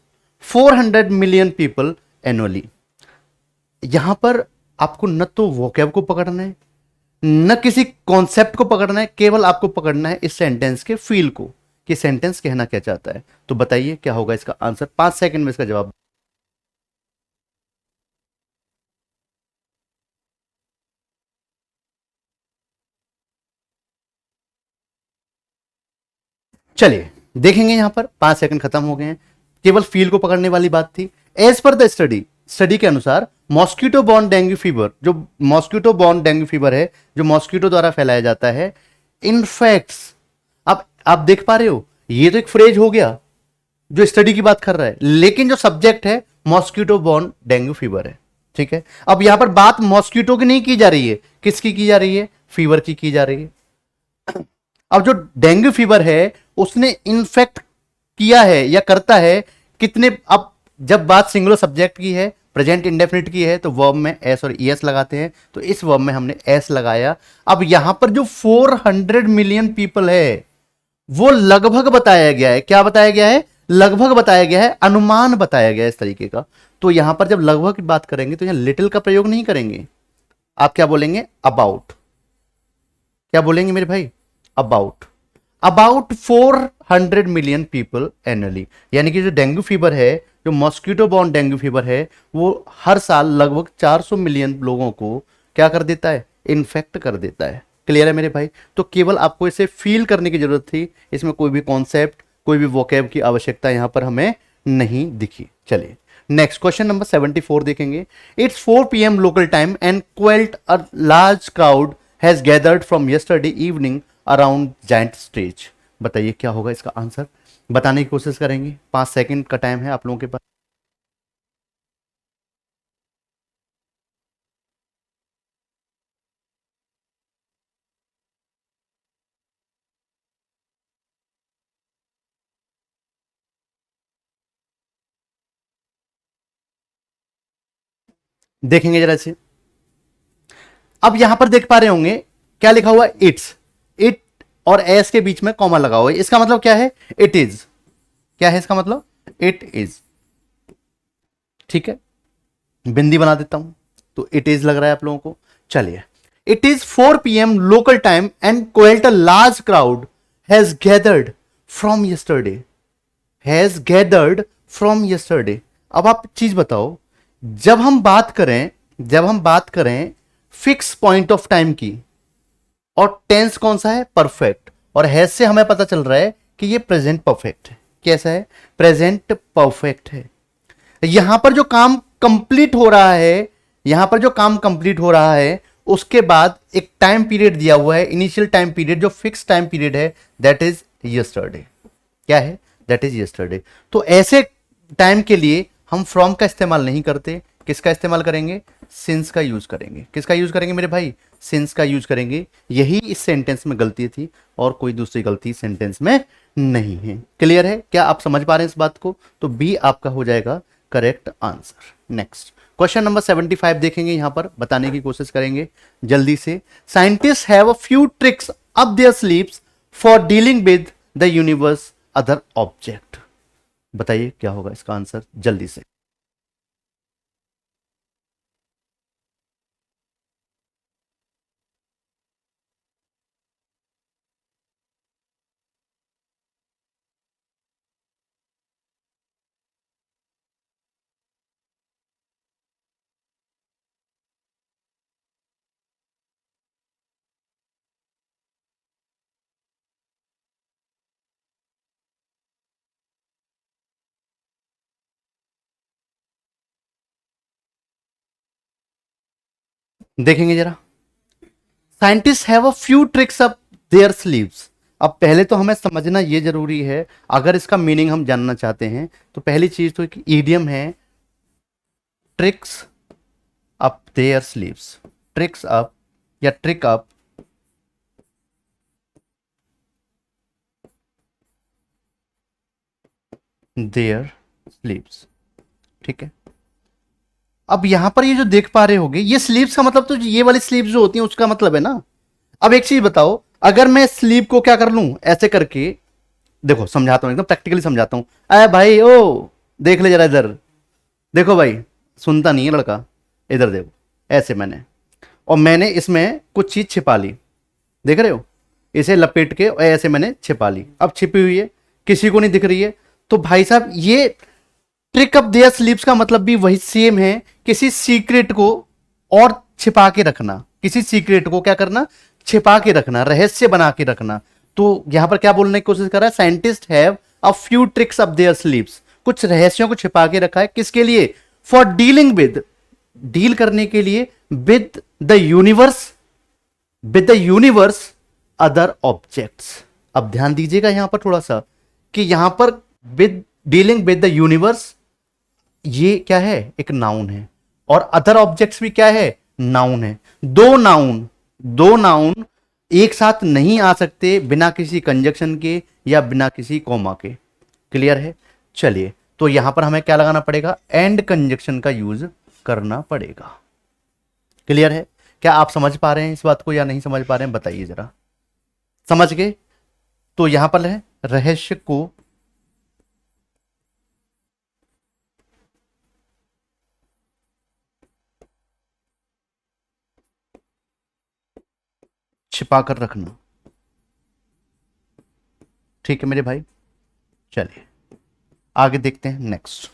[SPEAKER 1] 400 million people annually. यहां पर आपको न तो वोकैब को पकड़ना है, न किसी कॉन्सेप्ट को पकड़ना है, केवल आपको पकड़ना है इस सेंटेंस के फील को कि सेंटेंस कहना क्या चाहता है। तो बताइए क्या होगा इसका आंसर? 5 सेकंड में इसका जवाब। चलिए देखेंगे, यहां पर 5 सेकंड खत्म हो गए हैं, केवल फील को पकड़ने वाली बात थी। As per the study, study के अनुसार मॉस्किटो बॉर्न डेंगू फीवर, जो मॉस्किटो बॉर्न डेंगू फीवर है, जो मॉस्किटो द्वारा फैलाया जाता है, इनफैक्ट्स। अब आप देख पा रहे हो, ये तो एक फ्रेज हो गया जो स्टडी की बात कर रहा है, लेकिन जो सब्जेक्ट है मॉस्किटो बॉर्न डेंगू फीवर है। ठीक है, अब यहां पर बात मॉस्किटो की नहीं की जा रही है, किसकी की जा रही है? फीवर की जा रही है। अब जो डेंगू फीवर है उसने इन्फेक्ट किया है या करता है कितने? अब जब बात सिंगुलर सब्जेक्ट की है, प्रेजेंट इंडेफिनिट की है, तो वर्ब में एस और ईएस लगाते हैं, तो इस वर्ब में हमने एस लगाया। अब यहां पर जो 400 मिलियन पीपल है वो लगभग बताया गया है। क्या बताया गया है? लगभग बताया गया है, अनुमान बताया गया है इस तरीके का। तो यहां पर जब लगभग की बात करेंगे तो यहां लिटिल का प्रयोग नहीं करेंगे, आप क्या बोलेंगे? अबाउट। क्या बोलेंगे मेरे भाई? About. About 400 million people annually, यानी कि जो डेंगू फीवर है, जो मॉस्किटो बॉर्न डेंगू फीवर है, वो हर साल लगभग 400 मिलियन लोगों को क्या कर देता है? इन्फेक्ट कर देता है। क्लियर है मेरे भाई? तो केवल आपको इसे फील करने की जरूरत थी, इसमें कोई भी कॉन्सेप्ट, कोई भी वोकैब की आवश्यकता यहां पर हमें नहीं दिखी। चलिए नेक्स्ट क्वेश्चन नंबर 74 देखेंगे। It's 4 PM local time and quilt a large crowd has gathered from yesterday evening around giant stage. बताइए क्या होगा इसका आंसर? बताने की कोशिश करेंगे, 5 सेकंड का टाइम है आप लोगों के पास। देखेंगे जरा से। अब यहां पर देख पा रहे होंगे क्या लिखा हुआ है? इट्स। इट और एस के बीच में कॉमा लगा हुआ है, इसका मतलब क्या है? It is. क्या है इसका मतलब? It is. ठीक है, बिंदी बना देता हूं, तो इट इज लग रहा है आप लोगों को। चलिए, it is 4 PM local time and quite a large crowd has gathered from yesterday. Has gathered from yesterday. अब आप चीज बताओ, जब हम बात करें, जब हम बात करें फिक्स पॉइंट ऑफ टाइम की, और टेंस कौन सा है? परफेक्ट। और हैज से हमें पता चल रहा है कि ये प्रेजेंट परफेक्ट है। कैसा है? प्रेजेंट परफेक्ट है। यहां पर जो काम कंप्लीट हो रहा है, यहां पर जो काम कंप्लीट हो रहा है, उसके बाद एक टाइम पीरियड दिया हुआ है, इनिशियल टाइम पीरियड, जो फिक्स टाइम पीरियड है, दैट इज यस्टरडे। क्या है? That is yesterday. तो ऐसे टाइम के लिए हम फ्रॉम का इस्तेमाल नहीं करते, किसका इस्तेमाल करेंगे? सिंस का यूज करेंगे। किसका यूज करेंगे मेरे भाई? सिंस का यूज करेंगे। यही इस सेंटेंस में गलती थी, और कोई दूसरी गलती सेंटेंस में नहीं है। क्लियर है? क्या आप समझ पा रहे हैं इस बात को? तो बी आपका हो जाएगा correct answer. Next question number 75 देखेंगे, यहां पर बताने की कोशिश करेंगे जल्दी से। Scientist have a few tricks up their sleeves for dealing with the universe other object. बताइए क्या होगा इसका आंसर जल्दी से। देखेंगे जरा। Scientist have a few tricks up their sleeves. अब पहले तो हमें समझना यह जरूरी है, अगर इसका मीनिंग हम जानना चाहते हैं, तो पहली चीज तो एक ईडियम है, tricks up their sleeves. Tricks up या ट्रिक अप देयर स्लीप्स। ठीक है, अब यहां पर ये जो देख पा रहे होगे, ये स्लीप्स का मतलब तो ये वाली स्लीप्स जो होती है उसका मतलब है ना। अब एक चीज बताओ, अगर मैं स्लीप को क्या कर लूं ऐसे करके, देखो समझाता हूं, एकदम प्रैक्टिकली समझाता हूं। अरे भाई ओ, देख ले जरा इधर, देखो भाई, सुनता नहीं है लड़का, इधर देखो, ऐसे मैंने, और मैंने इसमें कुछ चीज छिपा ली, देख रहे हो, इसे लपेट के और ऐसे मैंने छिपा ली, अब छिपी हुई है, किसी को नहीं दिख रही है। तो भाई साहब ये ट्रिक ऑफ देयर स्लीप्स का मतलब भी वही सेम है, किसी सीक्रेट को और छिपा के रखना, किसी सीक्रेट को क्या करना, छिपा के रखना, रहस्य बना के रखना। तो यहां पर क्या बोलने की कोशिश कर रहा है, scientist have a few tricks of their स्लीप्स, कुछ रहस्यों को छिपा के रखा है, किसके लिए, फॉर डीलिंग विद, डील करने के लिए, with the universe, with the universe other objects. अब ध्यान दीजिएगा यहां पर थोड़ा सा, कि यहां पर with, dealing with the universe, ये क्या है, एक नाउन है, और अदर ऑब्जेक्ट्स भी क्या है, नाउन है। दो नाउन, दो नाउन एक साथ नहीं आ सकते बिना किसी कंजक्शन के या बिना किसी कॉमा के। क्लियर है, चलिए, तो यहां पर हमें क्या लगाना पड़ेगा, एंड कंजक्शन का यूज करना पड़ेगा। क्लियर है, क्या आप समझ पा रहे हैं इस बात को या नहीं समझ पा रहे हैं, बताइए जरा। समझ गए, तो यहां पर है रहस्य को छिपा कर रखना। ठीक है मेरे भाई, चलिए आगे देखते हैं नेक्स्ट।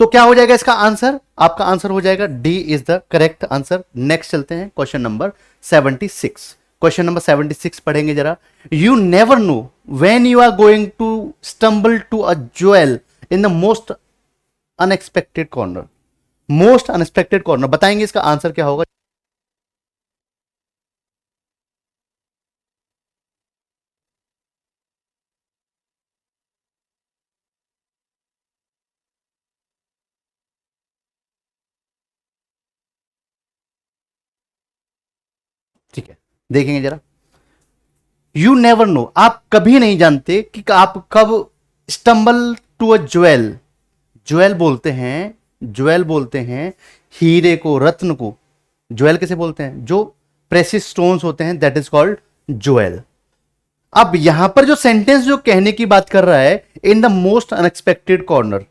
[SPEAKER 1] तो क्या हो जाएगा इसका आंसर, आपका आंसर हो जाएगा D is the correct answer. Next चलते हैं क्वेश्चन नंबर 76। क्वेश्चन नंबर 76 पढ़ेंगे जरा। You never know when you are going to stumble to a jewel in the most unexpected corner. Most unexpected corner, बताएंगे इसका आंसर क्या होगा। ठीक है, देखेंगे जरा। यू नेवर नो, आप कभी नहीं जानते कि आप कब stumble to a jewel. Jewel बोलते हैं, ज्वेल बोलते हैं हीरे को, रत्न को। ज्वेल किसे बोलते हैं, जो प्रेसियस स्टोन्स होते हैं, दैट इज कॉल्ड ज्वेल। अब यहां पर जो सेंटेंस जो कहने की बात कर रहा है, इन the most unexpected corner,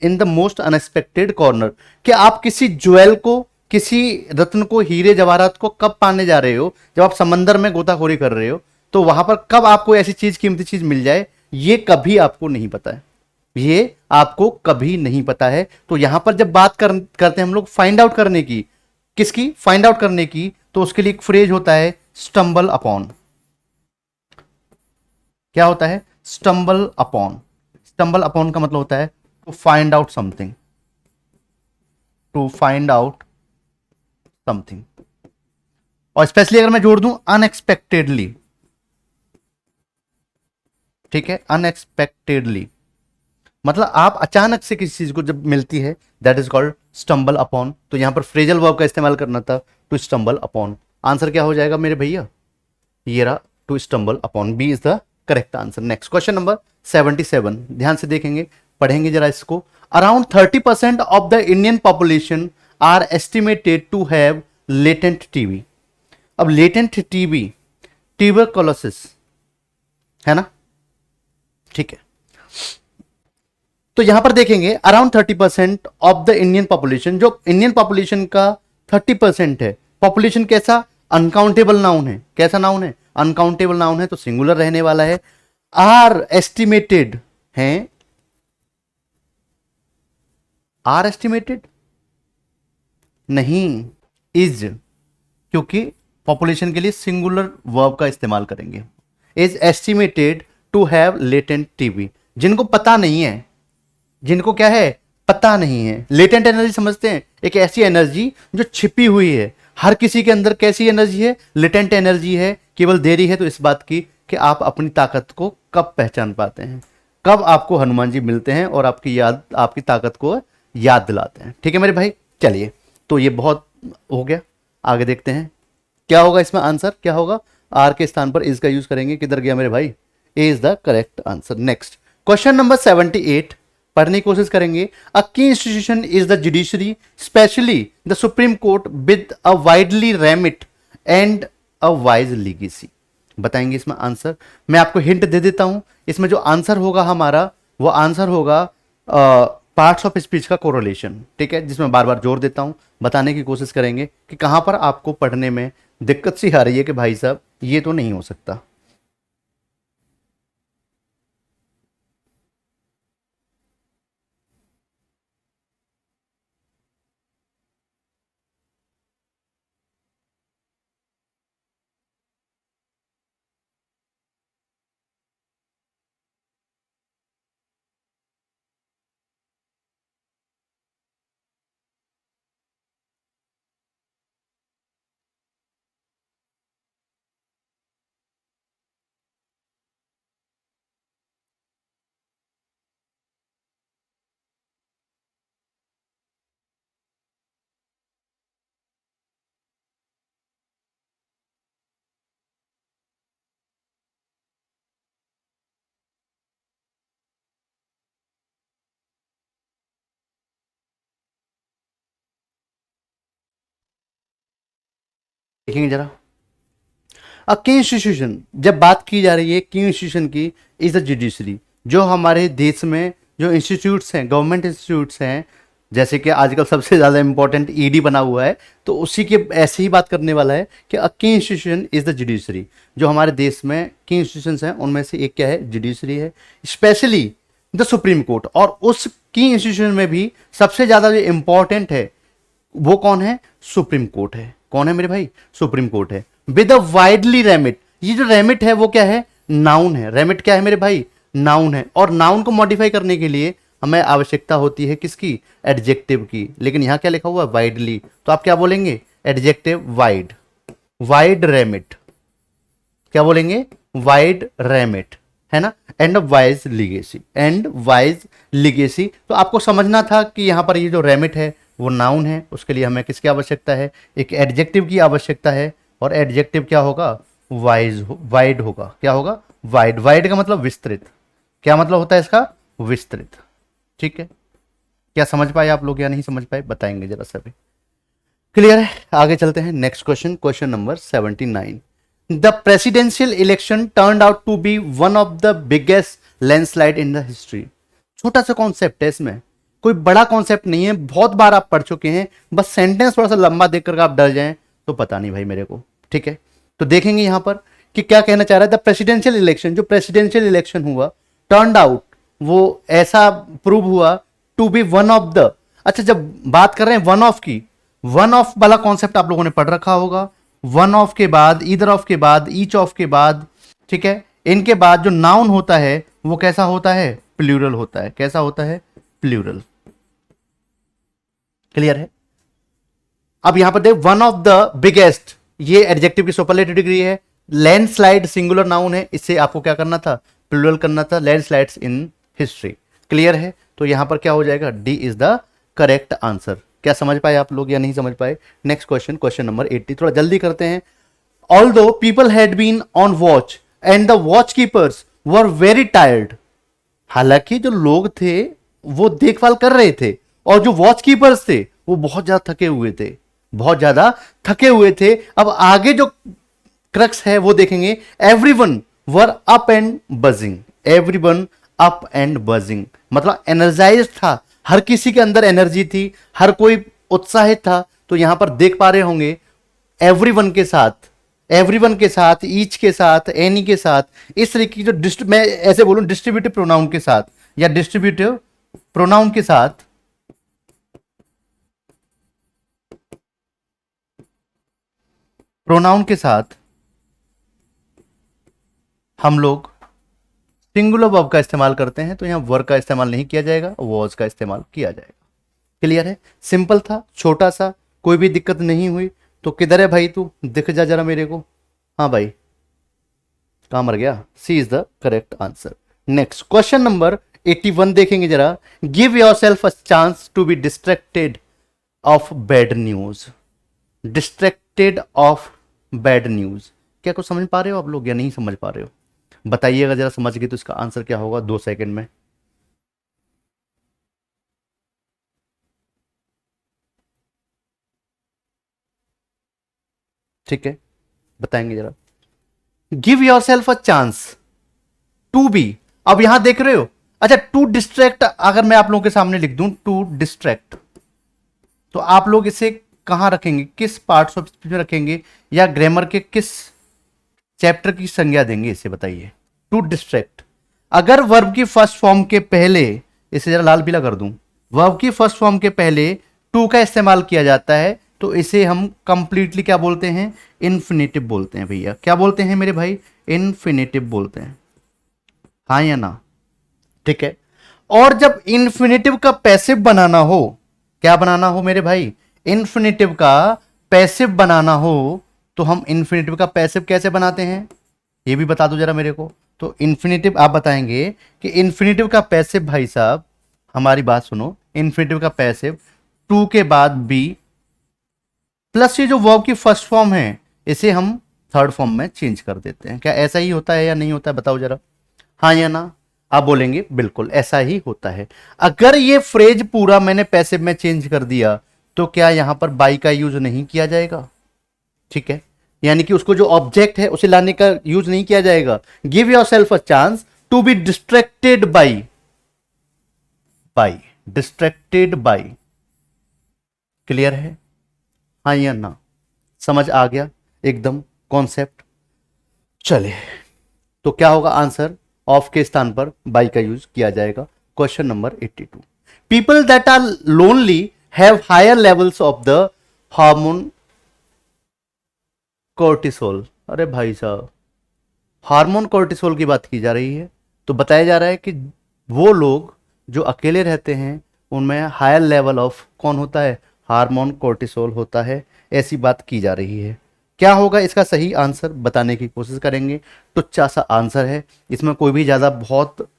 [SPEAKER 1] in the most unexpected corner, कि आप किसी ज्वेल को, किसी रत्न को, हीरे जवाहरात को कब पाने जा रहे हो, जब आप समंदर में गोताखोरी कर रहे हो, तो वहां पर कब आपको ऐसी चीज, कीमती चीज मिल जाए, ये कभी आपको नहीं पता है, ये आपको कभी नहीं पता है। तो यहां पर जब बात करते हैं हम लोग फाइंड आउट करने की, किसकी, फाइंड आउट करने की, तो उसके लिए एक फ्रेज होता है स्टम्बल अपॉन। क्या होता है, स्टम्बल अपॉन। स्टम्बल अपॉन का मतलब होता है to find out something, to find out something. और स्पेशली अगर मैं जोड़ दूं अनएक्सपेक्टेडली, ठीक है, अनएक्सपेक्टेडली, मतलब आप अचानक से किसी चीज को जब मिलती है, that is called stumble upon. तो यहां पर फ्रेजल वर्ब का इस्तेमाल करना था, टू स्टम्बल अपॉन। आंसर क्या हो जाएगा मेरे भैया, ये रहा, to stumble upon, B is the correct answer. Next question number 77, ध्यान से देखेंगे, पढ़ेंगे जरा इसको। Around 30% of the Indian population are estimated to have latent TB. अब लेटेंट टीबी, ट्यूबरकुलोसिस है ना, ठीक है। तो यहां पर देखेंगे around 30% of the Indian population, जो इंडियन पॉपुलेशन का 30% है। पॉपुलेशन कैसा, अनकाउंटेबल नाउन है, कैसा नाउन है, अनकाउंटेबल नाउन है, तो सिंगुलर रहने वाला है। आर एस्टिमेटेड है, आर एस्टिमेटेड नहीं, इज, क्योंकि पॉपुलेशन के लिए सिंगुलर वर्ब का इस्तेमाल करेंगे। Is estimated to have latent TB, जिनको पता नहीं है, जिनको क्या है, पता नहीं है। लेटेंट एनर्जी समझते हैं, एक ऐसी एनर्जी जो छिपी हुई है हर किसी के अंदर। कैसी एनर्जी है, लेटेंट एनर्जी है, केवल देरी है तो इस बात की कि आप अपनी ताकत को कब पहचान पाते हैं, कब आपको हनुमान जी मिलते हैं और आपकी याद, आपकी ताकत को याद दिलाते हैं। ठीक है मेरे भाई, चलिए, तो ये बहुत हो गया, आगे देखते हैं क्या होगा इसमें आंसर, क्या होगा। आर के स्थान पर इज का यूज करेंगे, किधर गया मेरे भाई, A is the correct answer. Next question number 78 पढ़ने की कोशिश करेंगे। A key institution is the judiciary, especially the Supreme Court with a widely remit and a wise legacy. बताएंगे इसमें आंसर। मैं आपको हिंट दे देता हूं, इसमें जो आंसर होगा हमारा वो आंसर होगा पार्ट्स ऑफ स्पीच का कोरोलेशन, ठीक है, जिसमें बार बार जोर देता हूं। बताने की कोशिश करेंगे कि कहां पर आपको पढ़ने में दिक्कत सी आ रही है कि भाई साहब ये तो नहीं हो सकता। देखेंगे जरा। अब की इंस्टीट्यूशन, जब बात की जा रही है की इंस्टीट्यूशन की, इज द जुडिशरी। जो हमारे देश में जो इंस्टीट्यूट्स हैं, गवर्नमेंट इंस्टीट्यूट्स हैं, जैसे कि आजकल सबसे ज़्यादा इंपॉर्टेंट ईडी बना हुआ है, तो उसी के ऐसे ही बात करने वाला है कि अ key institution is the judiciary. जो हमारे देश में की इंस्टीट्यूशन हैं उनमें से एक क्या है, जुडिशरी है, स्पेशली द सुप्रीम कोर्ट। और उस की इंस्टीट्यूशन में भी सबसे ज़्यादा जो इंपॉर्टेंट है वो कौन है, सुप्रीम कोर्ट है। कौन है मेरे भाई, सुप्रीम कोर्ट है। विद अ वाइडली रेमिट, ये जो रेमिट है वो क्या है, नाउन है। रेमिट क्या है मेरे भाई, नाउन है। और नाउन को मॉडिफाई करने के लिए हमें आवश्यकता होती है किसकी, एडजेक्टिव की। लेकिन यहां क्या लिखा हुआ है, वाइडली, तो आप क्या बोलेंगे, एडजेक्टिव वाइड, वाइड रेमिट। क्या बोलेंगे, वाइड रेमिट, है ना। And wise legacy, and wise legacy. तो आपको समझना था कि यहां पर ये जो रेमिट है वो नाउन है, उसके लिए हमें किसकी आवश्यकता है, एक एडजेक्टिव की आवश्यकता है। और एडजेक्टिव क्या होगा, वाइज, वाइड होगा। क्या होगा, वाइड। वाइड का मतलब विस्तृत। क्या मतलब होता है इसका, विस्तृत। ठीक है, क्या समझ पाए आप लोग या नहीं समझ पाए, बताएंगे जरा सभी। क्लियर है, आगे चलते हैं। Next question, question number 79। The presidential election turned out to be one of the biggest landslide in the history. छोटा सा कॉन्सेप्ट है, इसमें कोई बड़ा कॉन्सेप्ट नहीं है, बहुत बार आप पढ़ चुके हैं। बस सेंटेंस थोड़ा सा लंबा देखकर आप डर जाएं तो पता नहीं भाई मेरे को, ठीक है। तो देखेंगे यहां पर कि क्या कहना चाह रहा है। द प्रेसिडेंशियल इलेक्शन, जो प्रेसिडेंशियल इलेक्शन हुआ, टर्न्ड आउट, वो ऐसा प्रूव हुआ, to be one of the. अच्छा, जब बात कर रहे हैं वन ऑफ की, वन ऑफ वाला कॉन्सेप्ट आप लोगों ने पढ़ रखा होगा। वन ऑफ के बाद, ईदर ऑफ के बाद, ईच ऑफ के बाद, ठीक है, इनके बाद जो नाउन होता है वो कैसा होता है, प्लूरल होता है। कैसा होता है, प्लूरल। क्लियर है। अब यहां पर देख, वन ऑफ द बिगेस्ट, ये एडजेक्टिव की सुपरलेटिव डिग्री है। लैंडस्लाइड सिंगुलर नाउन है, इससे आपको क्या करना था, प्लूरल करना था, लैंडस्लाइड्स इन हिस्ट्री। क्लियर है। तो यहां पर क्या हो जाएगा, D is the correct answer. क्या समझ पाए आप लोग या नहीं समझ पाए। नेक्स्ट क्वेश्चन, क्वेश्चन नंबर 80, थोड़ा जल्दी करते हैं। Although people had been on watch and the watch keepers were very tired. हालांकि जो लोग थे वो देखभाल कर रहे थे, और जो वॉच कीपर्स थे वो बहुत ज्यादा थके हुए थे, बहुत ज्यादा थके हुए थे। अब आगे जो क्रक्स है वो देखेंगे। Everyone were up and buzzing, everyone up and buzzing मतलब एनर्जाइज था, हर किसी के अंदर एनर्जी थी, हर कोई उत्साहित था। तो यहां पर देख पा रहे होंगे, एवरीवन के साथ, एवरीवन के साथ, ईच के साथ, एनी के साथ, इस तरीके की जो मैं ऐसे बोलूं डिस्ट्रीब्यूटिव प्रोनाउन के साथ, या डिस्ट्रीब्यूटिव प्रोनाउन के साथ, प्रोनाउन के साथ हम लोग सिंगुलर वर्ब का इस्तेमाल करते हैं। तो यहां वर्ब का इस्तेमाल नहीं किया जाएगा, वॉज का इस्तेमाल किया जाएगा। क्लियर है, सिंपल था, छोटा सा, कोई भी दिक्कत नहीं हुई। तो किधर है भाई तू, दिख जा जरा मेरे को। हाँ भाई, कहां मर गया, C is the correct answer. Next question number 81 देखेंगे जरा। Give yourself a chance to be distracted of bad news. Distracted of bad news, क्या कुछ समझ पा रहे हो आप लोग या नहीं समझ पा रहे हो। बताइएगा जरा समझ गए तो इसका आंसर क्या होगा 2 सेकंड में। ठीक है, बताएंगे जरा। Give yourself a chance to be. अब यहां देख रहे हो, अच्छा टू डिस्ट्रैक्ट अगर मैं आप लोगों के सामने लिख दूं टू डिस्ट्रैक्ट, तो आप लोग इसे कहां रखेंगे, किस पार्ट्स ऑफ स्पीच में रखेंगे, या ग्रामर के किस चैप्टर की संज्ञा देंगे इसे बताइए। टू डिस्ट्रैक्ट अगर वर्ब की फर्स्ट फॉर्म के पहले, इसे जरा लाल पीला कर दूं, वर्ब की फर्स्ट फॉर्म के पहले टू का इस्तेमाल किया जाता है तो इसे हम कंप्लीटली क्या बोलते हैं, इन्फिनेटिव बोलते हैं भैया। क्या बोलते हैं मेरे भाई, इन्फिनेटिव बोलते हैं, हाँ या ना। ठीक है, और जब इन्फिनेटिव का पैसिव बनाना हो, क्या बनाना हो मेरे भाई, इन्फिनेटिव का पैसिव बनाना हो, तो हम इन्फिनेटिव का पैसिव कैसे बनाते हैं ये भी बता दो जरा मेरे को। तो इन्फिनेटिव आप बताएंगे कि इन्फिनेटिव का पैसिव भाई साहब, हमारी बात सुनो, इन्फिनेटिव का पैसिव टू के बाद बी प्लस ये जो वर्ब की फर्स्ट फॉर्म है इसे हम थर्ड फॉर्म में चेंज कर देते हैं। क्या ऐसा ही होता है या नहीं होता है, बताओ जरा, हाँ या ना। आप बोलेंगे बिल्कुल ऐसा ही होता है। अगर ये फ्रेज पूरा मैंने पैसिव में चेंज कर दिया तो क्या यहां पर बाई का यूज नहीं किया जाएगा। ठीक है, यानी कि उसको जो ऑब्जेक्ट है उसे लाने का यूज नहीं किया जाएगा। Give yourself a chance to be distracted by, by distracted by. Clear है, हाँ या ना, समझ आ गया एकदम कॉन्सेप्ट। चले, तो क्या होगा आंसर, ऑफ के स्थान पर बाई का यूज किया जाएगा। Question number 82, people that are lonely have higher levels of the hormone cortisol. अरे भाई साहब, हार्मोन कोर्टिसोल की बात की जा रही है, तो बताया जा रहा है कि वो लोग जो अकेले रहते हैं उनमें हायर लेवल ऑफ कौन होता है, हार्मोन कोर्टिसोल होता है, ऐसी बात की जा रही है। क्या होगा इसका सही आंसर बताने की कोशिश करेंगे। टुच्चा सा आंसर है, इसमें कोई भी ज़्यादा बहुत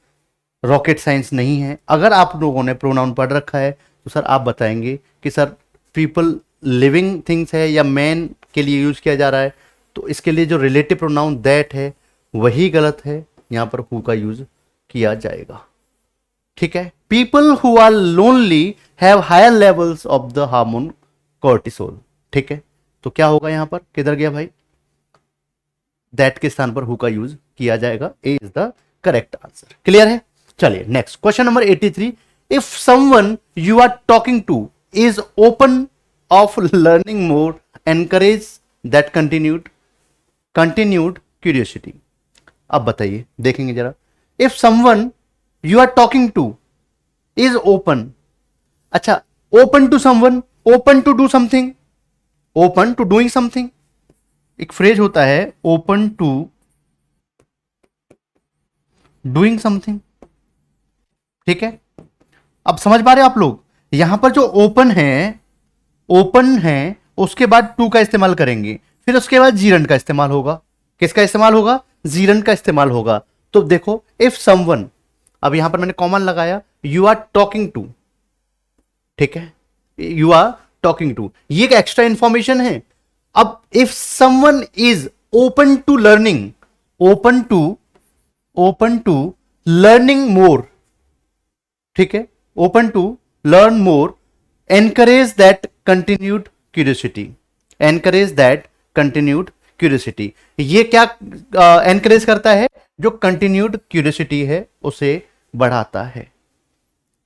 [SPEAKER 1] रॉकेट साइंस नहीं है। अगर आप लोगों ने प्रोनाउन पढ़ रखा है तो सर आप बताएंगे कि सर पीपल लिविंग थिंग्स है या मैन के लिए यूज किया जा रहा है, तो इसके लिए जो रिलेटिव प्रोनाउन दैट है वही गलत है, यहाँ पर हु का यूज किया जाएगा। ठीक है, people who are lonely have higher levels of the hormone cortisol. ठीक है, तो क्या होगा यहां पर, किधर गया भाई, दैट के स्थान पर हु का यूज किया जाएगा। A is the correct answer. Clear है, चलिए next question number 83, if someone you are talking to is open of learning more encourage that continued curiosity. अब बताइए, देखेंगे जरा, if someone you are talking to is open, अच्छा open to someone, open to do something, open to doing something, एक फ्रेज होता है ओपन टू डूइंग समथिंग। ठीक है, अब समझ पा रहे हो आप लोग, यहां पर जो ओपन है, ओपन है उसके बाद टू का इस्तेमाल करेंगे, फिर उसके बाद जीरन का इस्तेमाल होगा। किसका इस्तेमाल होगा, जीरन का इस्तेमाल होगा। तो देखो इफ समवन, अब यहां पर मैंने कॉमन लगाया, यू आर टॉकिंग टू, ठीक है, यू आर टॉकिंग टू, ये एक एक्स्ट्रा इंफॉर्मेशन है। अब if someone is open to learning, open to learning more, ठीक है, open to learn more, encourage that continued curiosity, encourage that continued curiosity. ये क्या एनकरेज करता है, जो कंटिन्यूड क्यूरियोसिटी है उसे बढ़ाता है।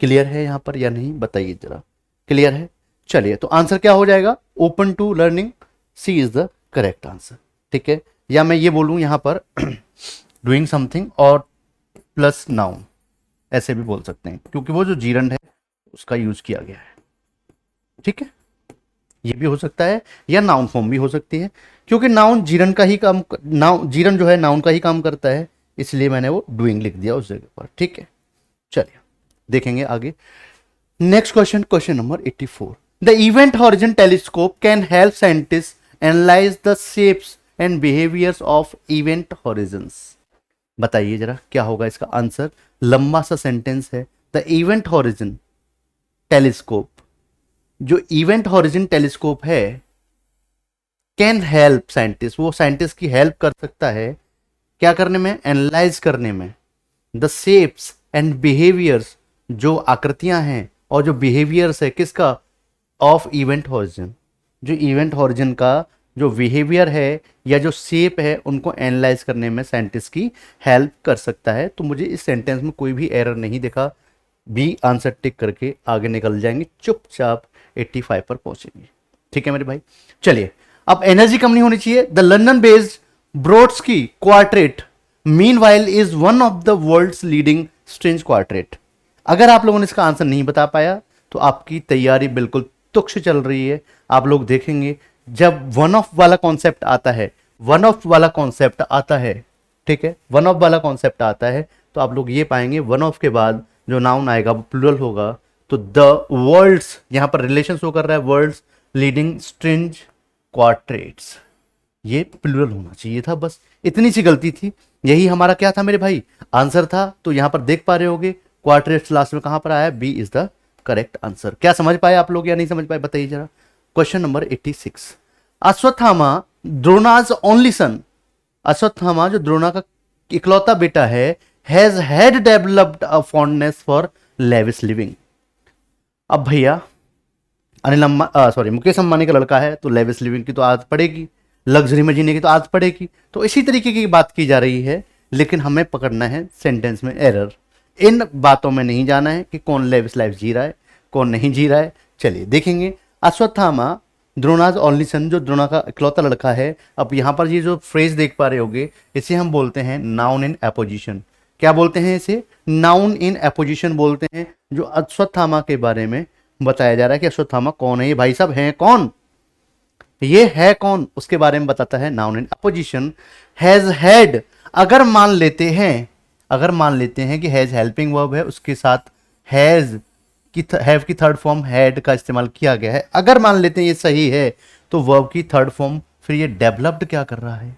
[SPEAKER 1] क्लियर है यहां पर या नहीं, बताइए जरा, क्लियर है। चलिए, तो आंसर क्या हो जाएगा, open to learning, C is the correct answer. ठीक है, या मैं ये बोलूं यहां पर डूइंग समथिंग और प्लस नाउन, ऐसे भी बोल सकते हैं, क्योंकि वो जो जीरन है उसका यूज किया गया है। ठीक है, ये भी हो सकता है, या नाउन फॉर्म भी हो सकती है, क्योंकि नाउन जीरन का ही काम, नाउन जीरन जो है नाउन का ही काम करता है, इसलिए मैंने वो डूइंग लिख दिया उस जगह पर। ठीक है, चलिए देखेंगे आगे। Next question, question number 84, the event horizon telescope can help scientist analyse the shapes and behaviours of event horizons. बताइए जरा क्या होगा इसका आंसर। लंबा सा सेंटेंस है, द इवेंट हॉरिजन टेलीस्कोप, जो इवेंट हॉरिजन टेलीस्कोप है, कैन हेल्प साइंटिस्ट, वो साइंटिस्ट की हेल्प कर सकता है क्या करने में? एनालाइज करने में। द शेप्स एंड बिहेवियर्स, जो आकृतियां हैं और जो बिहेवियर्स है किसका? Of event horizon. जो इवेंट हॉरिजन का जो बिहेवियर है या जो शेप है उनको एनालाइज करने में साइंटिस्ट की हेल्प कर सकता है। तो मुझे इस सेंटेंस में कोई भी एरर नहीं दिखा। बी आंसर टिक करके आगे निकल जाएंगे, चुपचाप 85 पर पहुंचेंगे। ठीक है मेरे भाई, चलिए। अब एनर्जी कम नहीं होनी चाहिए। The London based Brodsky Quartet meanwhile is one of the world's leading string quartet. अगर आप लोगों ने इसका आंसर नहीं बता पाया तो आपकी तैयारी बिल्कुल तुक्ष चल रही है। आप लोग देखेंगे जब वन ऑफ वाला कॉन्सेप्ट आता है, वन ऑफ वाला कॉन्सेप्ट आता है, ठीक है, वन ऑफ वाला कॉन्सेप्ट आता है तो आप लोग ये पाएंगे वन ऑफ के बाद जो नाउन आएगा वो प्लूरल होगा। तो द वर्ल्ड्स, यहां पर रिलेशन शो कर रहा है, वर्ल्ड्स लीडिंग स्ट्रिंग क्वार्टेट्स, ये प्लूरल होना चाहिए था। बस इतनी सी गलती थी, यही हमारा क्या था मेरे भाई? आंसर था। तो यहां पर देख पा रहे होगे क्वार्टेट्स लास्ट में कहां पर आया? B is the correct answer. क्या समझ पाए आप लोग या नहीं समझ पाए? बताइए जरा। Question number 86। Ashwatthama Drona's only son, Ashwatthama जो द्रोणा का इकलौता बेटा है, has had developed a fondness for lavish living. अब भैया मुकेश अंबानी का लड़का है तो लेविश लिविंग की तो आदत पड़ेगी, लग्जरी में जीने की तो आदत पड़ेगी। तो इसी तरीके की बात की जा रही है, लेकिन हमें पकड़ना है सेंटेंस में एरर। इन बातों में नहीं जाना है कि कौन लेविश लाइफ जी रहा है कौन नहीं जी रहा है। चलिए देखेंगे। अश्वत्थामा द्रोणाज ओनली सन, जो द्रोणा का इकलौता लड़का है। अब यहां पर ये जो फ्रेज देख पा रहे होगे, इसे हम बोलते हैं नाउन इन एपोजिशन। क्या बोलते हैं इसे? नाउन इन एपोजिशन बोलते हैं। जो अश्वत्थामा के बारे में बताया जा रहा है कि अश्वत्थामा कौन है, ये भाई साहब हैं कौन, ये है कौन, उसके बारे में बताता है noun in opposition. Has had, अगर मान लेते हैं, अगर मान लेते हैं कि हैज हेल्पिंग वर्ब है, उसके साथ हैज की हैव की थर्ड फॉर्म हैड का इस्तेमाल किया गया है, अगर मान लेते हैं ये सही है, तो वर्ब की थर्ड फॉर्म, फिर ये डेवलप्ड क्या कर रहा है?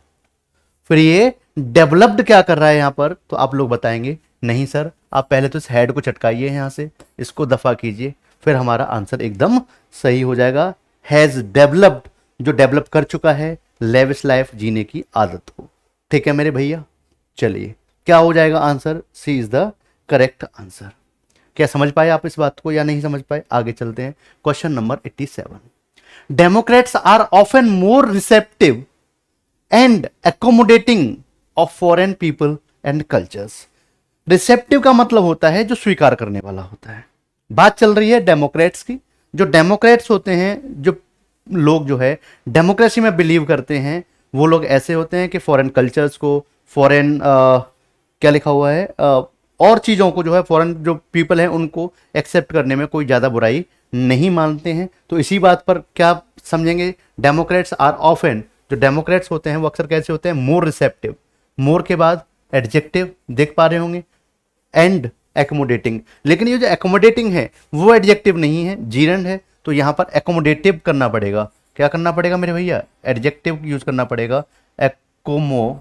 [SPEAKER 1] फिर ये डेवलप्ड क्या कर रहा है यहां पर? तो आप लोग बताएंगे नहीं सर, आप पहले तो इस हेड को चटकाइए, यहां से इसको दफा कीजिए, फिर हमारा आंसर एकदम सही हो जाएगा। हैज डेवलप्ड, जो डेवलप कर चुका है लेविश लाइफ जीने की आदत को। ठीक है मेरे भैया, चलिए क्या हो जाएगा answer? C is the correct answer. क्या समझ पाए आप इस बात को या नहीं समझ पाए? आगे चलते हैं। Question number 87। Democrats are often more receptive and accommodating of foreign people and cultures. Receptive का मतलब होता है जो स्वीकार करने वाला होता है। बात चल रही है डेमोक्रेट्स की। जो डेमोक्रेट्स होते हैं, जो लोग जो है डेमोक्रेसी में बिलीव करते हैं, वो लोग ऐसे होते हैं कि फॉरेन कल्चर्स को, फॉरेन क्या लिखा हुआ है, और चीज़ों को जो है, फॉरेन जो पीपल हैं उनको एक्सेप्ट करने में कोई ज़्यादा बुराई नहीं मानते हैं। तो इसी बात पर क्या समझेंगे? डेमोक्रेट्स आर ऑफन, जो डेमोक्रेट्स होते हैं वो अक्सर कैसे होते हैं? मोर रिसेप्टिव, मोर के बाद एडजेक्टिव देख पा रहे होंगे, एंड एकोमोडेटिंग। लेकिन ये जो एकोमोडेटिंग है वो एडजेक्टिव नहीं है, जीरंड है, तो यहां पर एकोमोडेटिव करना पड़ेगा। क्या करना पड़ेगा मेरे भैया? एडजेक्टिव यूज करना पड़ेगा, एकोमोडेटिव।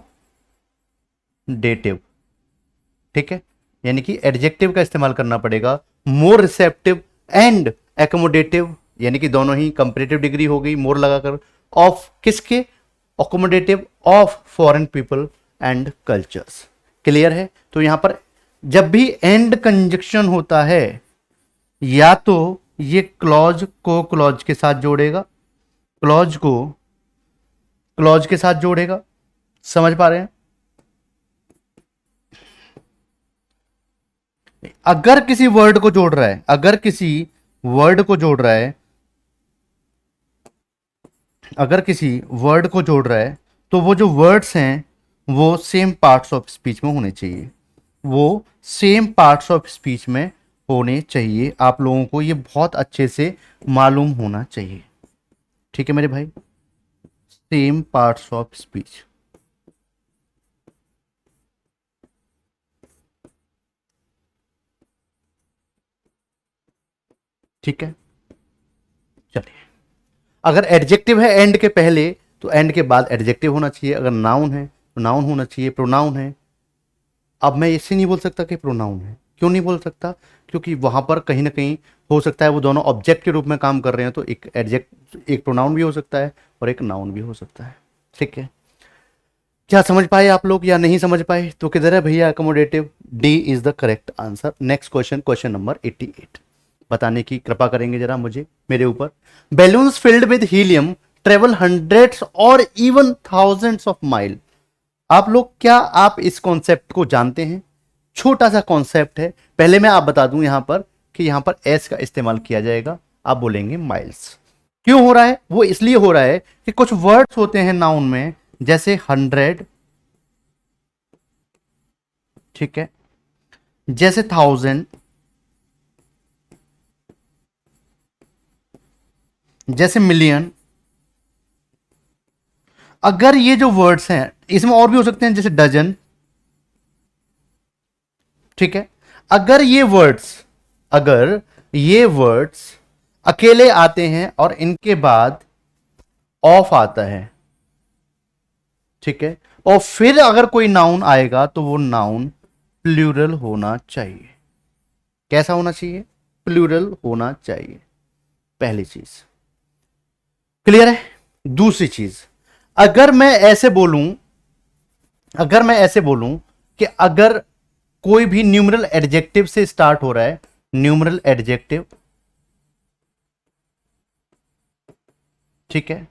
[SPEAKER 1] ठीक है, यानी कि एडजेक्टिव का इस्तेमाल करना पड़ेगा। मोर रिसेप्टिव एंड एकोमोडेटिव, यानी कि दोनों ही कंपैरेटिव डिग्री हो गई मोर लगाकर, ऑफ किसके? Accommodative of foreign people and cultures. Clear है? तो यहां पर जब भी एंड कंजक्शन होता है, या तो ये क्लॉज को क्लॉज के साथ जोड़ेगा, क्लॉज को क्लॉज के साथ जोड़ेगा। समझ पा रहे हैं? अगर किसी वर्ड को जोड़ रहा है, अगर किसी वर्ड को जोड़ रहा है, अगर किसी वर्ड को जोड़ रहा है, तो वो जो वर्ड्स हैं वो सेम पार्ट्स ऑफ स्पीच में होने चाहिए, वो सेम पार्ट्स ऑफ स्पीच में होने चाहिए। आप लोगों को ये बहुत अच्छे से मालूम होना चाहिए। ठीक है मेरे भाई, सेम पार्ट्स ऑफ स्पीच। ठीक है, चलिए। अगर एडजेक्टिव है एंड के पहले, तो एंड के बाद एडजेक्टिव होना चाहिए। अगर नाउन है तो नाउन होना चाहिए, प्रोनाउन है। अब मैं इससे नहीं बोल सकता कि प्रोनाउन है। क्यों नहीं बोल सकता? क्योंकि वहां पर कहीं ना कहीं हो सकता है वो दोनों ऑब्जेक्ट के रूप में काम कर रहे हैं, तो एक प्रोनाउन भी हो सकता है और एक नाउन भी हो सकता है। ठीक है, क्या समझ पाए आप लोग या नहीं समझ पाए? तो किधर है भैया accommodative? D is the correct answer. Next question, question number 88, बताने की कृपा करेंगे जरा मुझे, मेरे ऊपर। Balloons filled with helium travel hundreds और इवन थाउजेंड्स ऑफ माइल। आप लोग, क्या आप इस कॉन्सेप्ट को जानते हैं? छोटा सा कॉन्सेप्ट है, पहले मैं आप बता दूं यहां पर कि यहां पर एस का इस्तेमाल किया जाएगा, आप बोलेंगे माइल्स। क्यों हो रहा है? वो इसलिए हो रहा है कि कुछ वर्ड्स होते हैं नाउन में, जैसे 100, ठीक है, जैसे 1000, जैसे मिलियन। अगर ये जो वर्ड्स हैं, इसमें और भी हो सकते हैं, जैसे डजन, ठीक है। अगर ये वर्ड्स अकेले आते हैं और इनके बाद ऑफ आता है, ठीक है, और फिर अगर कोई नाउन आएगा तो वो नाउन प्लूरल होना चाहिए। कैसा होना चाहिए? प्लूरल होना चाहिए। पहली चीज क्लियर है। दूसरी चीज, अगर मैं ऐसे बोलूं कि अगर कोई भी न्यूमरल एडजेक्टिव से स्टार्ट हो रहा है, न्यूमरल एडजेक्टिव, ठीक है,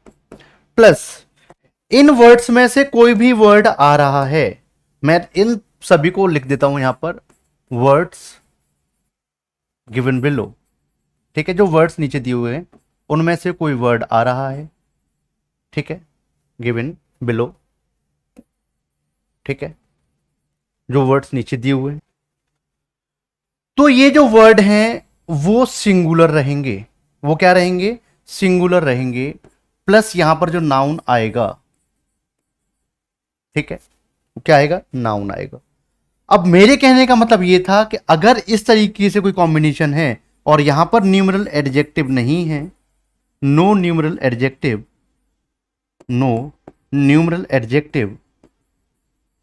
[SPEAKER 1] प्लस इन वर्ड्स में से कोई भी वर्ड आ रहा है, मैं इन सभी को लिख देता हूं यहां पर, वर्ड्स गिवन बिलो, ठीक है, जो वर्ड्स नीचे दिए हुए हैं उनमें से कोई वर्ड आ रहा है, ठीक है, गिवन बिलो, ठीक है, जो वर्ड्स नीचे दिए हुए हैं, तो ये जो वर्ड हैं वो सिंगुलर रहेंगे। वो क्या रहेंगे? सिंगुलर रहेंगे। प्लस यहां पर जो नाउन आएगा, ठीक है, क्या आएगा? नाउन आएगा। अब मेरे कहने का मतलब यह था कि अगर इस तरीके से कोई कॉम्बिनेशन है और यहां पर न्यूमरल एडजेक्टिव नहीं है, no numeral adjective, no numeral adjective,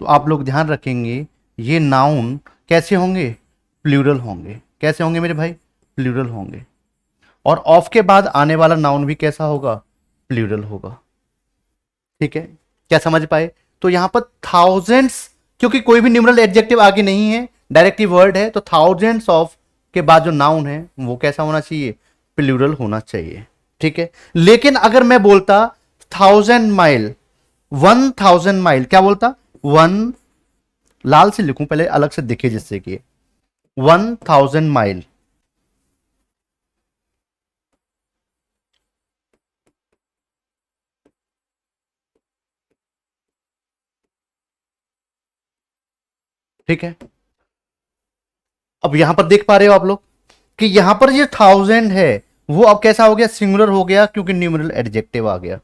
[SPEAKER 1] तो आप लोग ध्यान रखेंगे ये नाउन कैसे होंगे? प्लूरल होंगे। कैसे होंगे मेरे भाई? प्लूरल होंगे। और ऑफ के बाद आने वाला नाउन भी कैसा होगा? प्लूरल होगा। ठीक है, क्या समझ पाए? तो यहां पर थाउजेंड्स, क्योंकि कोई भी न्यूमरल एडजेक्टिव आगे नहीं है, डायरेक्ट ही वर्ड है, तो थाउजेंड्स ऑफ के बाद जो नाउन है वो कैसा होना चाहिए? प्लूरल होना चाहिए। ठीक है, लेकिन अगर मैं बोलता 1000 माइल, 1000 माइल, क्या बोलता? वन, लाल से लिखूं पहले अलग से दिखे जिससे कि 1000 माइल, ठीक है। अब यहां पर देख पा रहे हो आप लोग कि यहां पर ये 1000 है वो अब कैसा हो गया? सिंगुलर हो गया, क्योंकि न्यूमरल एडजेक्टिव आ गया।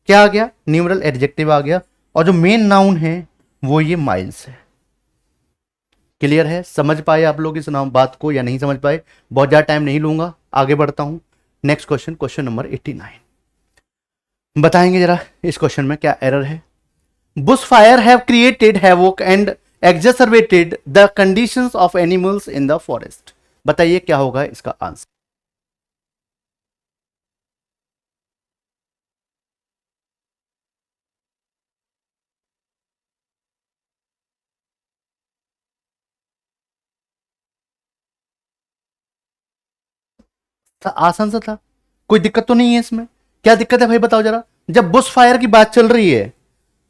[SPEAKER 1] क्या आ गया? न्यूमरल एडजेक्टिव आ गया। और जो मेन नाउन है वो ये माइल्स है। क्लियर है? समझ पाए आप लोग इस नाम बात को या नहीं समझ पाए? बहुत ज्यादा टाइम नहीं लूंगा, आगे बढ़ता हूं। नेक्स्ट क्वेश्चन, क्वेश्चन नंबर 89, बताएंगे जरा इस क्वेश्चन में क्या एरर है। Bush fire have created havoc and exacerbated the conditions of animals in the forest। बताइए क्या होगा इसका आंसर। आसान सा था, कोई दिक्कत तो नहीं है इसमें। क्या दिक्कत है भाई बताओ जरा। जब बुश फायर की बात चल रही है,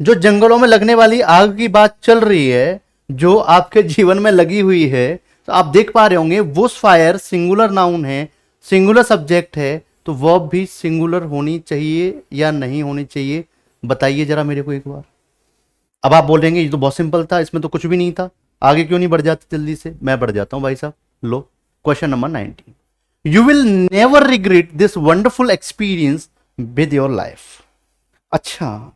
[SPEAKER 1] जो जंगलों में लगने वाली आग की बात चल रही है, जो आपके जीवन में लगी हुई है, तो आप देख पा रहे होंगे बुश फायर सिंगुलर नाउन है, सिंगुलर सब्जेक्ट है, तो वर्ब भी सिंगुलर होनी चाहिए या नहीं होनी चाहिए? बताइए जरा मेरे को एक बार। अब आप बोलेंगे ये तो बहुत सिंपल था, इसमें तो कुछ भी नहीं था, आगे क्यों नहीं बढ़ जाते जल्दी से? मैं बढ़ जाता हूं भाई साहब। लो, question number 19, you will never regret this wonderful experience with your life. अच्छा,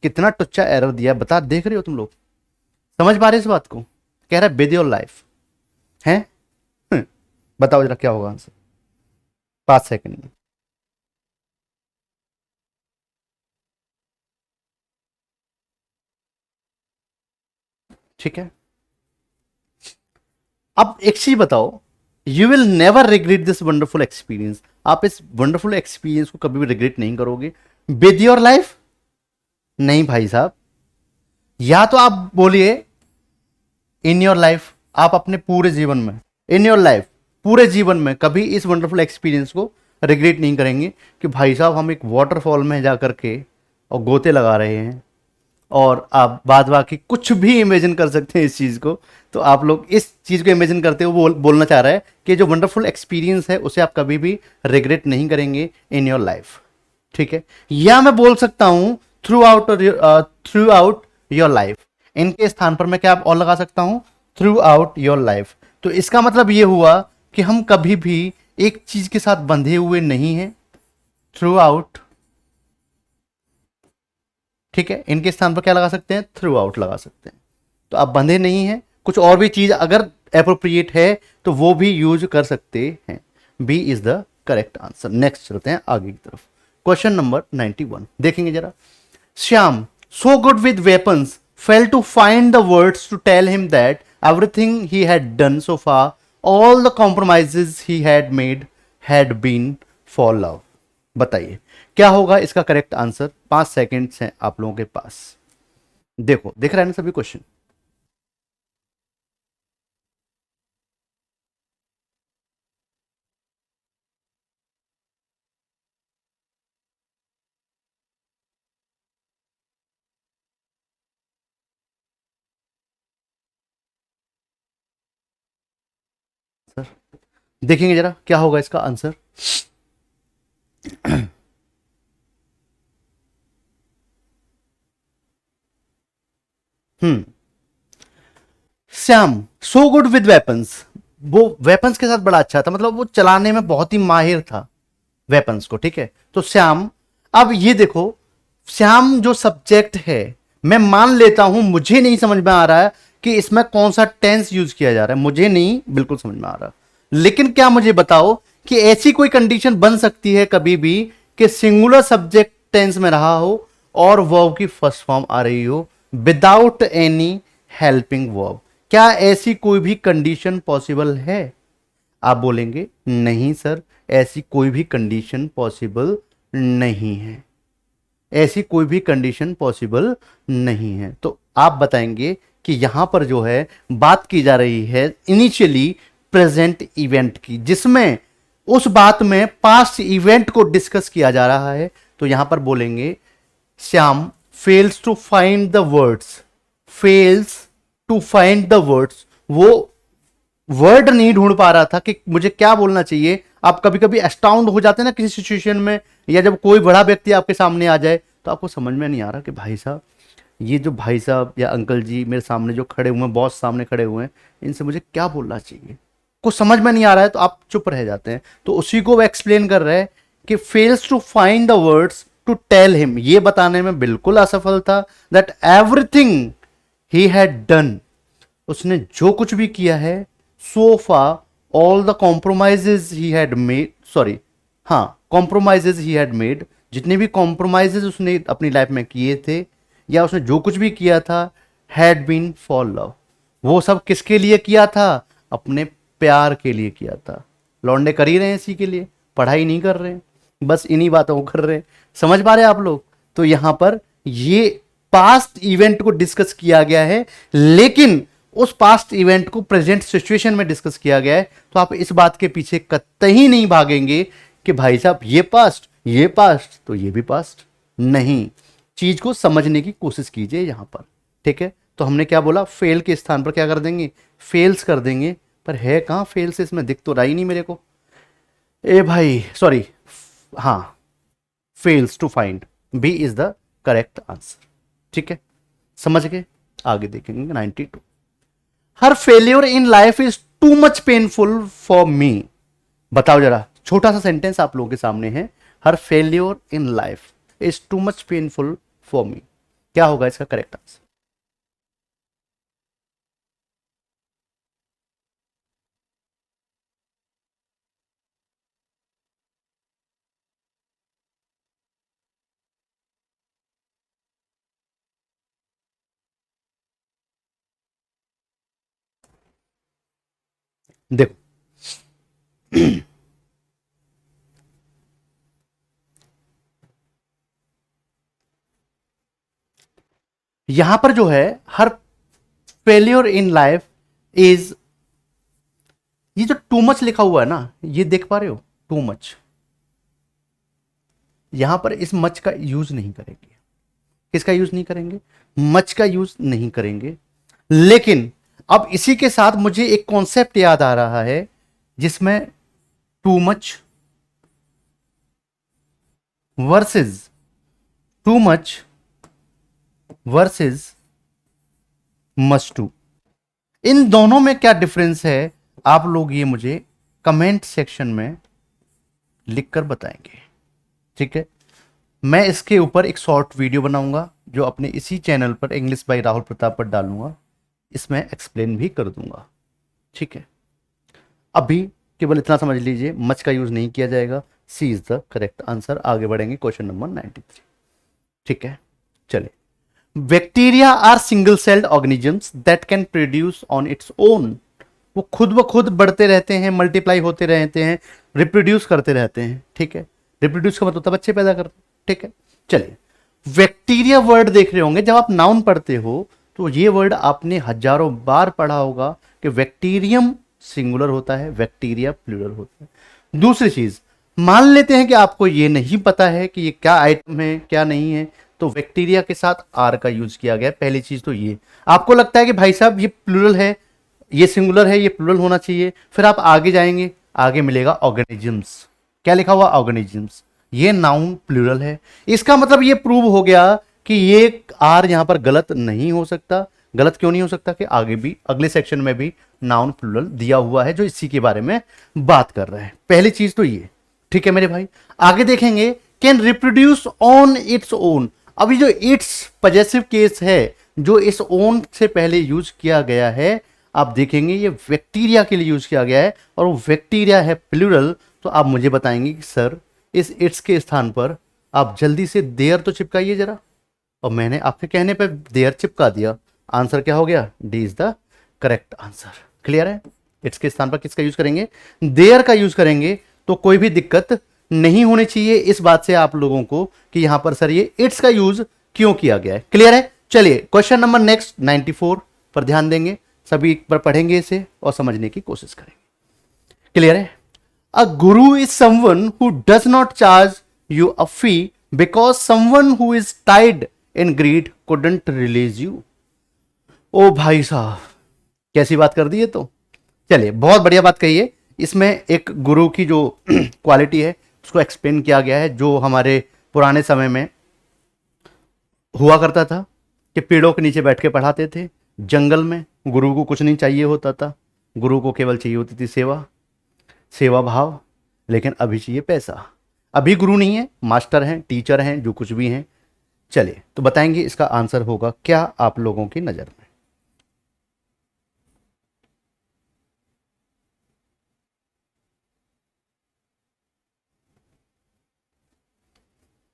[SPEAKER 1] कितना टुच्चा एरर दिया बता, देख रहे हो तुम लोग? समझ पा रहे इस बात को? कह रहा है विद योर लाइफ है। बताओ जरा क्या होगा आंसर 5 सेकंड में। ठीक है, अब एक चीज बताओ, you will never regret this wonderful experience, आप इस वंडरफुल एक्सपीरियंस को कभी भी रिग्रेट नहीं करोगे। विद योर लाइफ नहीं भाई साहब, या तो आप बोलिए इन योर लाइफ, आप अपने पूरे जीवन में, इन योर लाइफ, पूरे जीवन में कभी इस वंडरफुल एक्सपीरियंस को रिग्रेट नहीं करेंगे कि भाई साहब हम एक वाटरफॉल में जा करके और गोते लगा रहे हैं। और आप बाद बाकी कुछ भी इमेजिन कर सकते हैं इस चीज़ को। तो आप लोग इस चीज़ को इमेजिन करते हुए बोलना चाह रहा है कि जो वंडरफुल एक्सपीरियंस है उसे आप कभी भी रिग्रेट नहीं करेंगे इन योर लाइफ। ठीक है, या मैं बोल सकता हूं थ्रू आउट योर लाइफ। इनके स्थान पर मैं क्या और लगा सकता हूं, थ्रू आउट योर लाइफ। तो इसका मतलब ये हुआ कि हम कभी भी एक चीज के साथ बंधे हुए नहीं हैं, थ्रू आउट। ठीक है, इनके स्थान पर क्या लगा सकते हैं, थ्रू आउट लगा सकते हैं। तो आप बंधे नहीं हैं, कुछ और भी चीज अगर अप्रोप्रिएट है तो वो भी यूज कर सकते हैं। B is the correct answer. Next चलते हैं आगे की तरफ। क्वेश्चन नंबर 91 देखेंगे जरा। Shyam, so good with weapons, fail to find the words to tell him that everything he had done so far, all the compromises he had made had been for love. बताइए क्या होगा इसका करेक्ट आंसर। 5 सेकेंड्स हैं आप लोगों के पास। देखो, दिख रहा है ना सभी क्वेश्चन। देखेंगे जरा क्या होगा इसका answer. Hmm, Shyam so good with weapons, वो वेपन्स के साथ बड़ा अच्छा था, मतलब वो चलाने में बहुत ही माहिर था वेपन्स को। ठीक है, तो श्याम, अब ये देखो, श्याम जो सब्जेक्ट है, मैं मान लेता हूं, मुझे नहीं समझ में आ रहा है कि इसमें कौन सा टेंस यूज किया जा रहा है, मुझे नहीं बिल्कुल समझ में आ रहा। लेकिन क्या मुझे बताओ कि ऐसी कोई कंडीशन बन सकती है कभी भी कि सिंगुलर सब्जेक्ट टेंस में रहा हो और वर्ब की फर्स्ट फॉर्म आ रही हो विदाउट एनी हेल्पिंग वर्ब? क्या ऐसी कोई भी कंडीशन पॉसिबल है? आप बोलेंगे नहीं सर, ऐसी कोई भी कंडीशन पॉसिबल नहीं है, ऐसी कोई भी कंडीशन पॉसिबल नहीं है। तो आप बताएंगे कि यहां पर जो है बात की जा रही है इनिशियली प्रेजेंट इवेंट की, जिसमें उस बात में पास्ट इवेंट को डिस्कस किया जा रहा है। तो यहां पर बोलेंगे Shyam fails to find the words, fails to find the words, वो वर्ड नहीं ढूंढ पा रहा था कि मुझे क्या बोलना चाहिए। आप कभी कभी एस्टाउंड हो जाते हैं ना किसी सिचुएशन में, या जब कोई बड़ा व्यक्ति आपके सामने आ जाए तो आपको समझ में नहीं आ रहा कि भाई साहब, ये जो भाई साहब या अंकल जी मेरे सामने जो खड़े हुए हैं, बॉस सामने खड़े हुए हैं, इनसे मुझे क्या बोलना चाहिए, कुछ समझ में नहीं आ रहा है, तो आप चुप रह जाते हैं। तो उसी को वो एक्सप्लेन कर रहे हैं कि fails to find the words to tell him, ये बताने में बिल्कुल असफल था that everything he had done, उसने जो कुछ भी किया है, so far all the compromises he had made, sorry, हाँ, कॉम्प्रोमाइजेज ही हैड मेड, जितने भी कॉम्प्रोमाइजेज उसने अपनी लाइफ में किए थे या उसने जो कुछ भी किया था, हैड बीन फॉर लव, वो सब किसके लिए किया था, अपने प्यार के लिए किया था। लौंडे कर ही रहे हैं इसी के लिए, पढ़ाई नहीं कर रहे हैं, बस इन्हीं बातों को कर रहे हैं। समझ पा रहे हैं आप लोग? तो यहां पर ये पास्ट इवेंट को डिस्कस किया गया है, लेकिन उस पास्ट इवेंट को प्रेजेंट सिचुएशन में डिस्कस किया गया है। तो आप इस बात के पीछे कतई नहीं भागेंगे कि भाई साहब ये पास्ट तो ये भी पास्ट नहीं। चीज को समझने की कोशिश कीजिए यहां पर। ठीक है, तो हमने क्या बोला, फेल के स्थान पर क्या कर देंगे, फेल्स कर देंगे। पर है कहां फेल्स, इसमें दिख तो रहा ही नहीं मेरे को। ए भाई सॉरी, हाँ, fails to find, B is the correct answer. ठीक है, समझ गए। आगे देखेंगे 92। हर failure in life is too much painful for me. बताओ जरा, छोटा सा सेंटेंस आप लोगों के सामने है, हर failure in life is too much painful for me, क्या होगा इसका करेक्ट आंसर? देखो, यहां पर जो है हर फेल्योर इन लाइफ इज, ये जो टू मच लिखा हुआ है ना, ये देख पा रहे हो, टू मच, यहां पर इस मच का यूज नहीं करेंगे। किसका यूज नहीं करेंगे? मच का यूज नहीं करेंगे। लेकिन अब इसी के साथ मुझे एक कॉन्सेप्ट याद आ रहा है जिसमें too much versus, too much versus much too, इन दोनों में क्या डिफरेंस है, आप लोग ये मुझे कमेंट सेक्शन में लिखकर बताएंगे। ठीक है, मैं इसके ऊपर एक शॉर्ट वीडियो बनाऊंगा जो अपने इसी चैनल पर इंग्लिश बाय राहुल प्रताप पर डालूंगा, इसमें एक्सप्लेन भी कर दूंगा। ठीक है, अभी केवल इतना समझ लीजिए, मच का यूज नहीं किया जाएगा। C is the correct answer. आगे बढ़ेंगे क्वेश्चन नंबर 93। ठीक है, चलिए। Bacteria are single celled organisms that can produce on its own. वो खुद ब खुद बढ़ते रहते हैं, मल्टीप्लाई होते रहते हैं, रिप्रोड्यूस करते रहते हैं। ठीक है, रिप्रोड्यूस का मतलब होता है बच्चे पैदा करते हैं। ठीक है, चलिए। बैक्टीरिया वर्ड देख रहे होंगे, जब आप नाउन पढ़ते हो तो ये वर्ड आपने हजारों बार पढ़ा होगा कि बैक्टीरियम सिंगुलर होता है, बैक्टीरिया प्लूरल होता है। दूसरी चीज, मान लेते हैं कि आपको ये नहीं पता है कि ये क्या आइटम है क्या नहीं है, तो बैक्टीरिया के साथ आर का यूज किया गया। पहली चीज तो ये, आपको लगता है कि भाई साहब ये प्लूरल है, ये सिंगुलर है, ये प्लूरल होना चाहिए, फिर आप आगे जाएंगे, आगे मिलेगा ऑर्गेनिजम्स। क्या लिखा हुआ? ऑर्गेनिजम्स। ये नाउन प्लूरल है, इसका मतलब ये प्रूव हो गया कि ये आर यहां पर गलत नहीं हो सकता। गलत क्यों नहीं हो सकता? कि आगे भी अगले सेक्शन में भी नाउन प्लूरल दिया हुआ है जो इसी के बारे में बात कर रहा है। पहली चीज तो ये। ठीक है मेरे भाई, आगे देखेंगे। Can reproduce on its own. अभी जो इट्स पजेसिव केस है, जो इस ओन से पहले यूज किया गया है, आप देखेंगे ये बैक्टीरिया के लिए यूज किया गया है और वो बैक्टीरिया है प्लूरल। तो आप मुझे बताएंगे कि सर इस इट्स के स्थान पर आप जल्दी से देयर तो चिपकाइए जरा, और मैंने आपके कहने पर देयर चिपका दिया। आंसर क्या हो गया? D is the correct answer. Clear है? इट्स के स्थान पर किसका यूज करेंगे? देयर का यूज करेंगे। तो कोई भी दिक्कत नहीं होनी चाहिए इस बात से आप लोगों को कि यहां पर सर ये इट्स का यूज क्यों किया गया है। क्लियर है? चलिए क्वेश्चन नंबर नेक्स्ट 94 पर ध्यान देंगे, सभी पर पढ़ेंगे इसे और समझने की कोशिश करेंगे। क्लियर है? A guru is someone who does not charge you a fee because someone who is tied in greed couldn't release you. ओ भाई साहब, कैसी बात कर दी है। तो चलिए, बहुत बढ़िया बात कही है। इसमें एक गुरु की जो क्वालिटी है उसको एक्सप्लेन किया गया है, जो हमारे पुराने समय में हुआ करता था कि पेड़ों के नीचे बैठ के पढ़ाते थे जंगल में। गुरु को कुछ नहीं चाहिए होता था, गुरु को केवल चाहिए होती थी सेवा, सेवा भाव। लेकिन अभी चाहिए पैसा। अभी गुरु नहीं है, मास्टर हैं, टीचर हैं, जो कुछ भी हैं। चलिए, तो बताएंगे इसका आंसर होगा क्या आप लोगों की नजर में?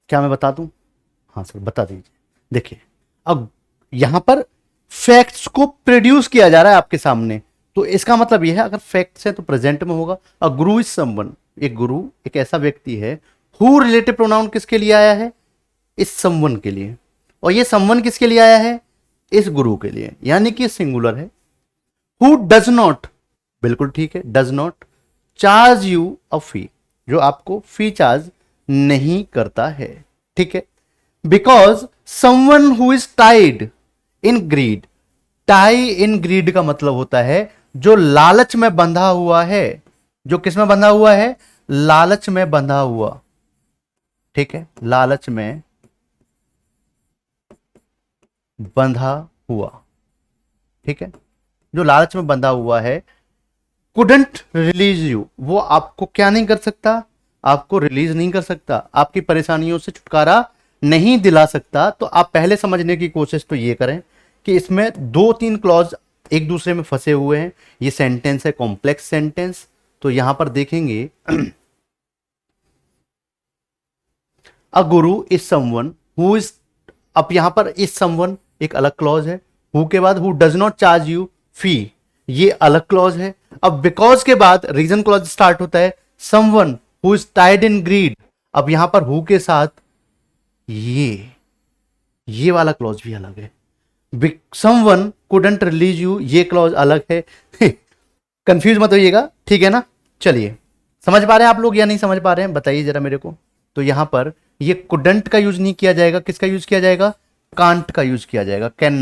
[SPEAKER 1] क्या मैं बता दूं? हाँ सर, बता दीजिए। देखिए, अब यहां पर फैक्ट्स को प्रोड्यूस किया जा रहा है आपके सामने, तो इसका मतलब यह है अगर फैक्ट्स है तो प्रेजेंट में होगा। अ गुरु इज समवन, एक गुरु एक ऐसा व्यक्ति है। हु रिलेटिव प्रोनाउन किसके लिए आया है? इस समवन के लिए। और ये समवन किसके लिए आया है? इस गुरु के लिए, यानी कि सिंगुलर है। हु डज नॉट, बिल्कुल ठीक है, does not charge you a fee, जो आपको फी चार्ज नहीं करता है। ठीक है, because someone who is tied in greed. Tie in greed का मतलब होता है जो लालच में बंधा हुआ है। जो किस में बंधा हुआ है? लालच में बंधा हुआ। ठीक है, लालच में बंधा हुआ। ठीक है, जो लालच में बंधा हुआ है। कुडंट रिलीज यू, वो आपको क्या नहीं कर सकता? आपको रिलीज नहीं कर सकता, आपकी परेशानियों से छुटकारा नहीं दिला सकता। तो आप पहले समझने की कोशिश तो ये करें कि इसमें दो तीन क्लॉज एक दूसरे में फंसे हुए हैं। ये सेंटेंस है कॉम्प्लेक्स सेंटेंस। तो यहां पर देखेंगे अ guru is someone who is, अब यहां पर इज समवन एक अलग क्लॉज है। हु के बाद who does not charge you fee, ये अलग क्लॉज है। अब बिकॉज के बाद रीजन क्लॉज स्टार्ट होता है। Someone who is tied in greed, अब यहां पर हु के साथ ये वाला क्लॉज भी अलग है। समवन कुडंट रिलीज यू, ये क्लॉज अलग है। कंफ्यूज मत होइएगा, ठीक है ना। चलिए, समझ पा रहे हैं आप लोग या नहीं समझ पा रहे हैं, बताइए जरा मेरे को। तो यहां पर ये कुडंट का यूज नहीं किया जाएगा, किसका यूज किया जाएगा? कांट का यूज किया जाएगा। कैन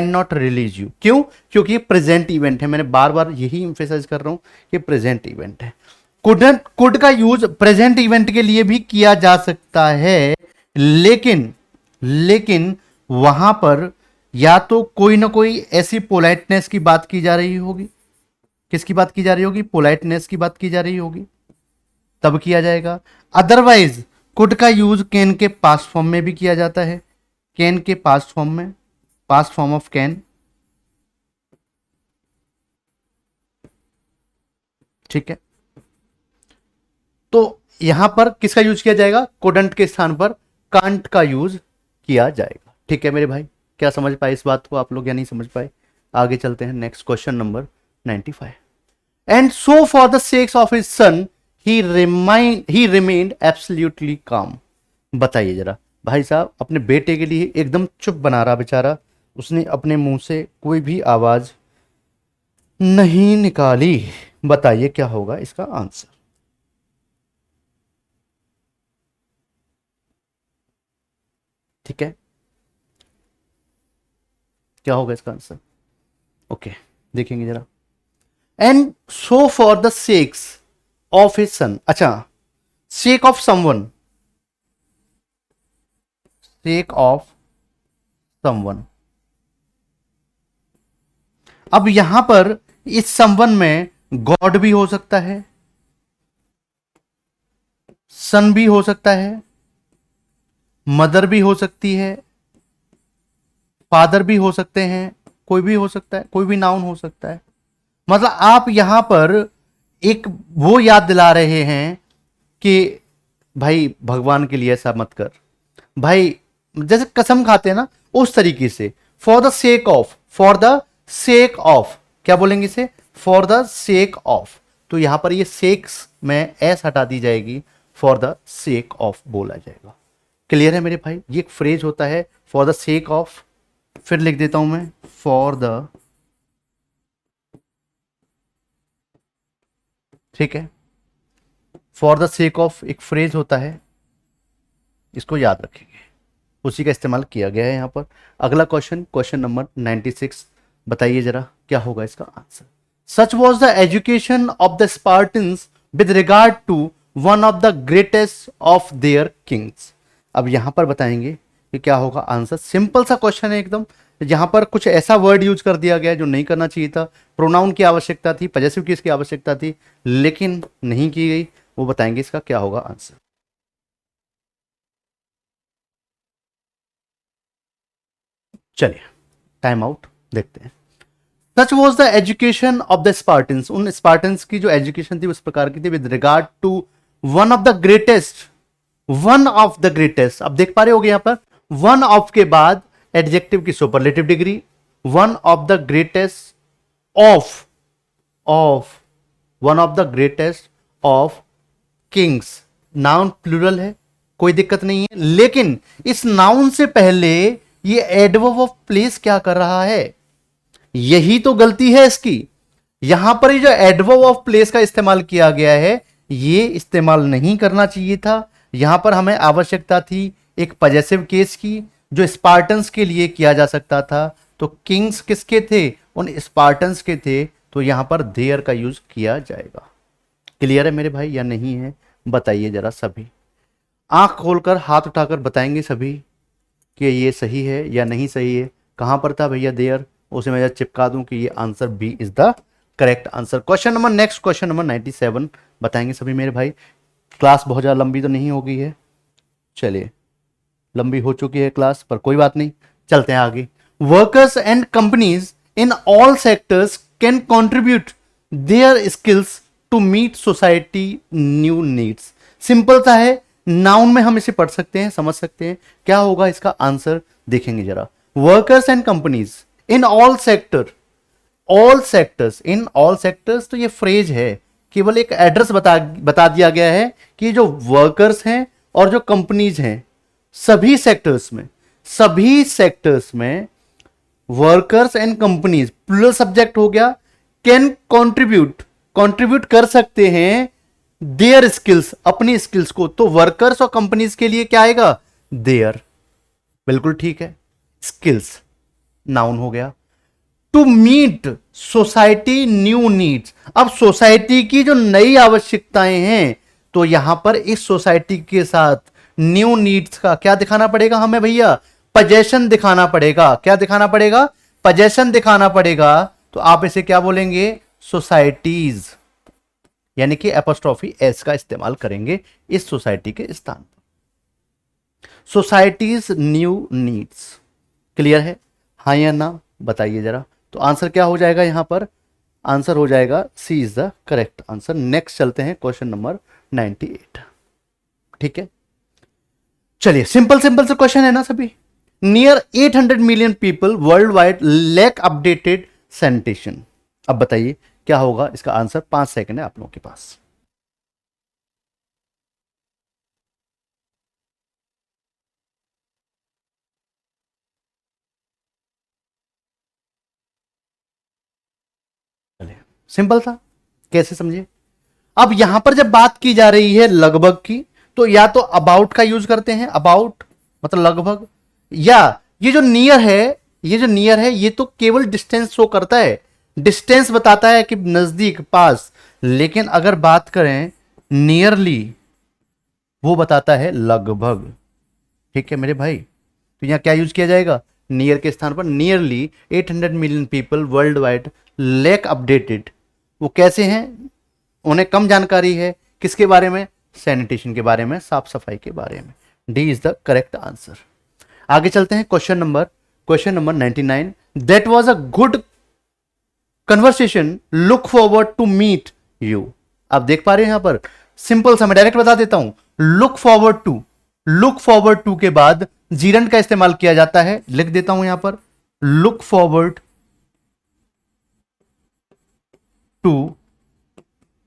[SPEAKER 1] नॉट रिलीज यू, क्यों? क्योंकि ये प्रेजेंट इवेंट है, मैंने बार बार यही इंफेसाइज कर रहा हूं कि प्रेजेंट इवेंट है। कुड का यूज प्रेजेंट इवेंट के लिए भी किया जा सकता है, लेकिन वहां पर या तो कोई ना कोई ऐसी पोलाइटनेस की बात की जा रही होगी। किसकी बात की जा रही होगी? पोलाइटनेस की बात की जा रही होगी, तब किया जाएगा। अदरवाइज कुड का यूज कैन के पास्ट फॉर्म में भी किया जाता है। कैन के पास्ट फॉर्म में, पास्ट फॉर्म ऑफ कैन, ठीक है। तो यहां पर किसका यूज किया जाएगा? कुडंट के स्थान पर कांट का यूज किया जाएगा, ठीक है मेरे भाई। क्या समझ पाए इस बात को आप लोग या नहीं समझ पाए? आगे चलते हैं, next question number 95। And so for the sex of his sun he remained absolutely काम। बताइए जरा, भाई साहब अपने बेटे के लिए एकदम चुप बना रहा बेचारा, उसने अपने मुंह से कोई भी आवाज नहीं निकाली। बताइए क्या होगा इसका आंसर? ठीक है, क्या होगा इसका आंसर? ओके, देखेंगे जरा। And so for the sex of his son, अच्छा, sake of someone, sake of someone. अब यहां पर इस समवन में गॉड भी हो सकता है, सन भी हो सकता है, मदर भी हो सकती है, फादर भी हो सकते हैं, कोई भी हो सकता है, कोई भी नाउन हो सकता है। मतलब आप यहां पर एक वो याद दिला रहे हैं कि भाई भगवान के लिए ऐसा मत कर भाई, जैसे कसम खाते हैं ना उस तरीके से। For the sake of, for the sake of, क्या बोलेंगे इसे? For the sake of. तो यहां पर ये सेक्स में एस हटा दी जाएगी, फॉर द सेक ऑफ बोला जाएगा। क्लियर है मेरे भाई? ये एक फ्रेज होता है फॉर द सेक ऑफ, फिर लिख देता हूं मैं फॉर द, ठीक है, फॉर द सेक ऑफ एक फ्रेज होता है, इसको याद रखेंगे, उसी का इस्तेमाल किया गया है यहां पर। अगला क्वेश्चन, क्वेश्चन नंबर 96, बताइए जरा क्या होगा इसका answer? Such was the education of the Spartans with regard to one of the greatest of their kings. अब यहां पर बताएंगे कि क्या होगा आंसर। सिंपल सा क्वेश्चन है एकदम, यहां पर कुछ ऐसा वर्ड यूज कर दिया गया जो नहीं करना चाहिए था। प्रोनाउन की आवश्यकता थी, पजेसिव केस की आवश्यकता थी, लेकिन नहीं की गई। वो बताएंगे इसका क्या होगा आंसर। चलिए टाइम आउट, देखते हैं। Such was the education of the Spartans, उन स्पार्टन्स की जो एजुकेशन थी उस प्रकार की थी, with regard to one of the greatest, one of the greatest. अब देख पा रहे होगे यहां पर वन ऑफ के बाद एडजेक्टिव की superlative degree, one of the greatest of one of the greatest of kings. Noun plural है, कोई दिक्कत नहीं है, लेकिन इस नाउन से पहले ये एडवर्ब ऑफ प्लेस क्या कर रहा है? यही तो गलती है इसकी। यहां पर ये जो एडवर्ब ऑफ प्लेस का इस्तेमाल किया गया है, ये इस्तेमाल नहीं करना चाहिए था। यहां पर हमें आवश्यकता थी एक पजेसिव केस की, जो स्पार्टन्स के लिए किया जा सकता था। तो किंग्स किसके थे? उन स्पार्टन्स के थे, तो यहां पर देयर का यूज किया जाएगा। क्लियर है मेरे भाई या नहीं है? बताइए जरा सभी, आंख खोलकर हाथ उठाकर बताएंगे सभी कि ये सही है या नहीं सही है। कहां पर था भैया देयर? उसे मैं चिपका दूं कि ये answer B is the correct answer. Question number next, question number 97 बताएंगे सभी मेरे भाई। क्लास बहुत ज़्यादा लंबी तो नहीं हो गई है, चलिए लंबी हो चुकी है क्लास, पर कोई बात नहीं, चलते हैं आगे। Workers and companies in all sectors can contribute their skills to meet society new needs. Simple सा है, नाउन में हम इसे पढ़ सकते हैं, समझ सकते हैं। क्या होगा इसका आंसर देखेंगे जरा। Workers and companies in all sector, all sectors, in all sectors, तो ये फ्रेज है, केवल एक एड्रेस बता दिया गया है कि जो वर्कर्स हैं और जो कंपनीज हैं, सभी सेक्टर्स में workers and companies, plural subject हो गया, कैन कंट्रीब्यूट, कंट्रीब्यूट कर सकते हैं देयर स्किल्स, अपनी स्किल्स को, तो वर्कर्स और कंपनीज के लिए क्या आएगा, देयर, बिल्कुल ठीक है। स्किल्स नाउन हो गया। To meet society new needs, अब सोसाइटी की जो नई आवश्यकताएं हैं, तो यहां पर इस सोसाइटी के साथ न्यू नीड्स का क्या दिखाना पड़ेगा हमें भैया, पजेशन दिखाना पड़ेगा। क्या दिखाना पड़ेगा, पजेशन दिखाना पड़ेगा। तो आप इसे क्या बोलेंगे, सोसाइटीज, यानी कि एपोस्ट्रोफी एस का इस्तेमाल करेंगे इस सोसाइटी के स्थान पर। सोसाइटीज न्यू नीड्स, क्लियर है, हाँ या ना बताइए जरा। तो आंसर क्या हो जाएगा यहां पर, आंसर हो जाएगा C is the correct answer. Next चलते हैं क्वेश्चन नंबर 98। ठीक है, चलिए सिंपल सिंपल से क्वेश्चन है ना सभी। Near 800 million people world wide lack updated sanitation. अब बताइए क्या होगा इसका आंसर, 5 सेकंड है आप लोगों के पास। चलिए सिंपल था, कैसे समझिए। अब यहां पर जब बात की जा रही है लगभग की, तो या तो अबाउट का यूज करते हैं, अबाउट मतलब लगभग, या ये जो नियर है, ये जो नियर है ये तो केवल डिस्टेंस शो करता है, डिस्टेंस बताता है कि नजदीक, पास। लेकिन अगर बात करें नियरली, वो बताता है लगभग। ठीक है मेरे भाई, तो यहां क्या यूज किया जाएगा, नियर के स्थान पर nearly 800 million people world wide lack updated. वो कैसे हैं, उन्हें कम जानकारी है किसके बारे में, सैनिटेशन के बारे में, साफ सफाई के बारे में। D is the correct answer. आगे चलते हैं question number 99। That was a good conversation, look forward to meet you. आप देख पा रहे हैं यहां पर, सिंपल सा मैं डायरेक्ट बता देता हूं, लुक फॉरवर्ड टू के बाद जीरंड का इस्तेमाल किया जाता है, लिख देता हूं यहां पर, look forward two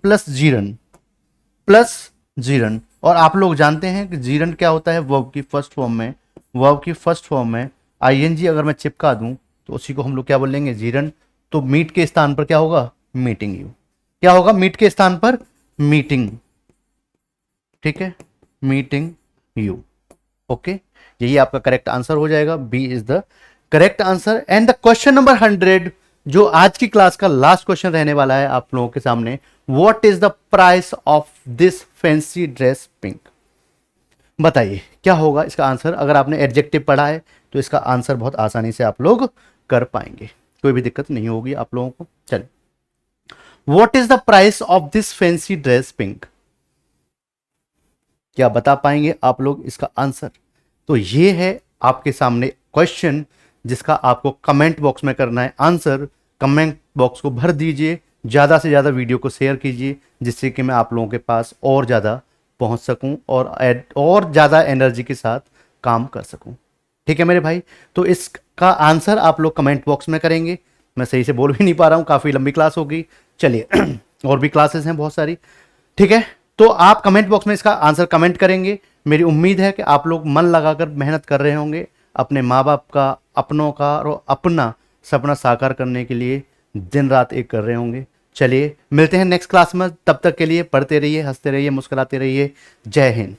[SPEAKER 1] plus Jiran. और आप लोग जानते हैं कि जीरन क्या होता है, वर्ब की फर्स्ट फॉर्म में आईएनजी अगर मैं चिपका दूं तो उसी को हम लोग क्या बोलेंगे, जीरन। तो मीट के स्थान पर क्या होगा, मीटिंग यू। क्या होगा मीट के स्थान पर, मीटिंग। ठीक है, मीटिंग यू। ओके, यही आपका करेक्ट आंसर हो जाएगा, B is the correct answer. And the question number 100, जो आज की क्लास का लास्ट क्वेश्चन रहने वाला है आप लोगों के सामने, what is the price of this fancy dress pink. बताइए क्या होगा इसका आंसर। अगर आपने एडजेक्टिव पढ़ा है तो इसका आंसर बहुत आसानी से आप लोग कर पाएंगे, कोई भी दिक्कत नहीं होगी आप लोगों को। चलिए, what is the price of this fancy dress pink, क्या बता पाएंगे आप लोग इसका आंसर। तो ये है आपके सामने क्वेश्चन, जिसका आपको कमेंट बॉक्स में करना है आंसर। कमेंट बॉक्स को भर दीजिए, ज़्यादा से ज़्यादा वीडियो को शेयर कीजिए, जिससे कि मैं आप लोगों के पास और ज़्यादा पहुंच सकूं और ज़्यादा एनर्जी के साथ काम कर सकूं। ठीक है मेरे भाई, तो इसका आंसर आप लोग कमेंट बॉक्स में करेंगे। मैं सही से बोल भी नहीं पा रहा हूँ, काफ़ी लंबी क्लास होगी। चलिए और भी क्लासेस हैं बहुत सारी। ठीक है, तो आप कमेंट बॉक्स में इसका आंसर कमेंट करेंगे। मेरी उम्मीद है कि आप लोग मन लगाकर मेहनत कर रहे होंगे, अपने माँ बाप का, अपनों का और अपना सपना साकार करने के लिए दिन रात एक कर रहे होंगे। चलिए मिलते हैं नेक्स्ट क्लास में, तब तक के लिए पढ़ते रहिए, हंसते रहिए, मुस्कुराते रहिए। जय हिंद।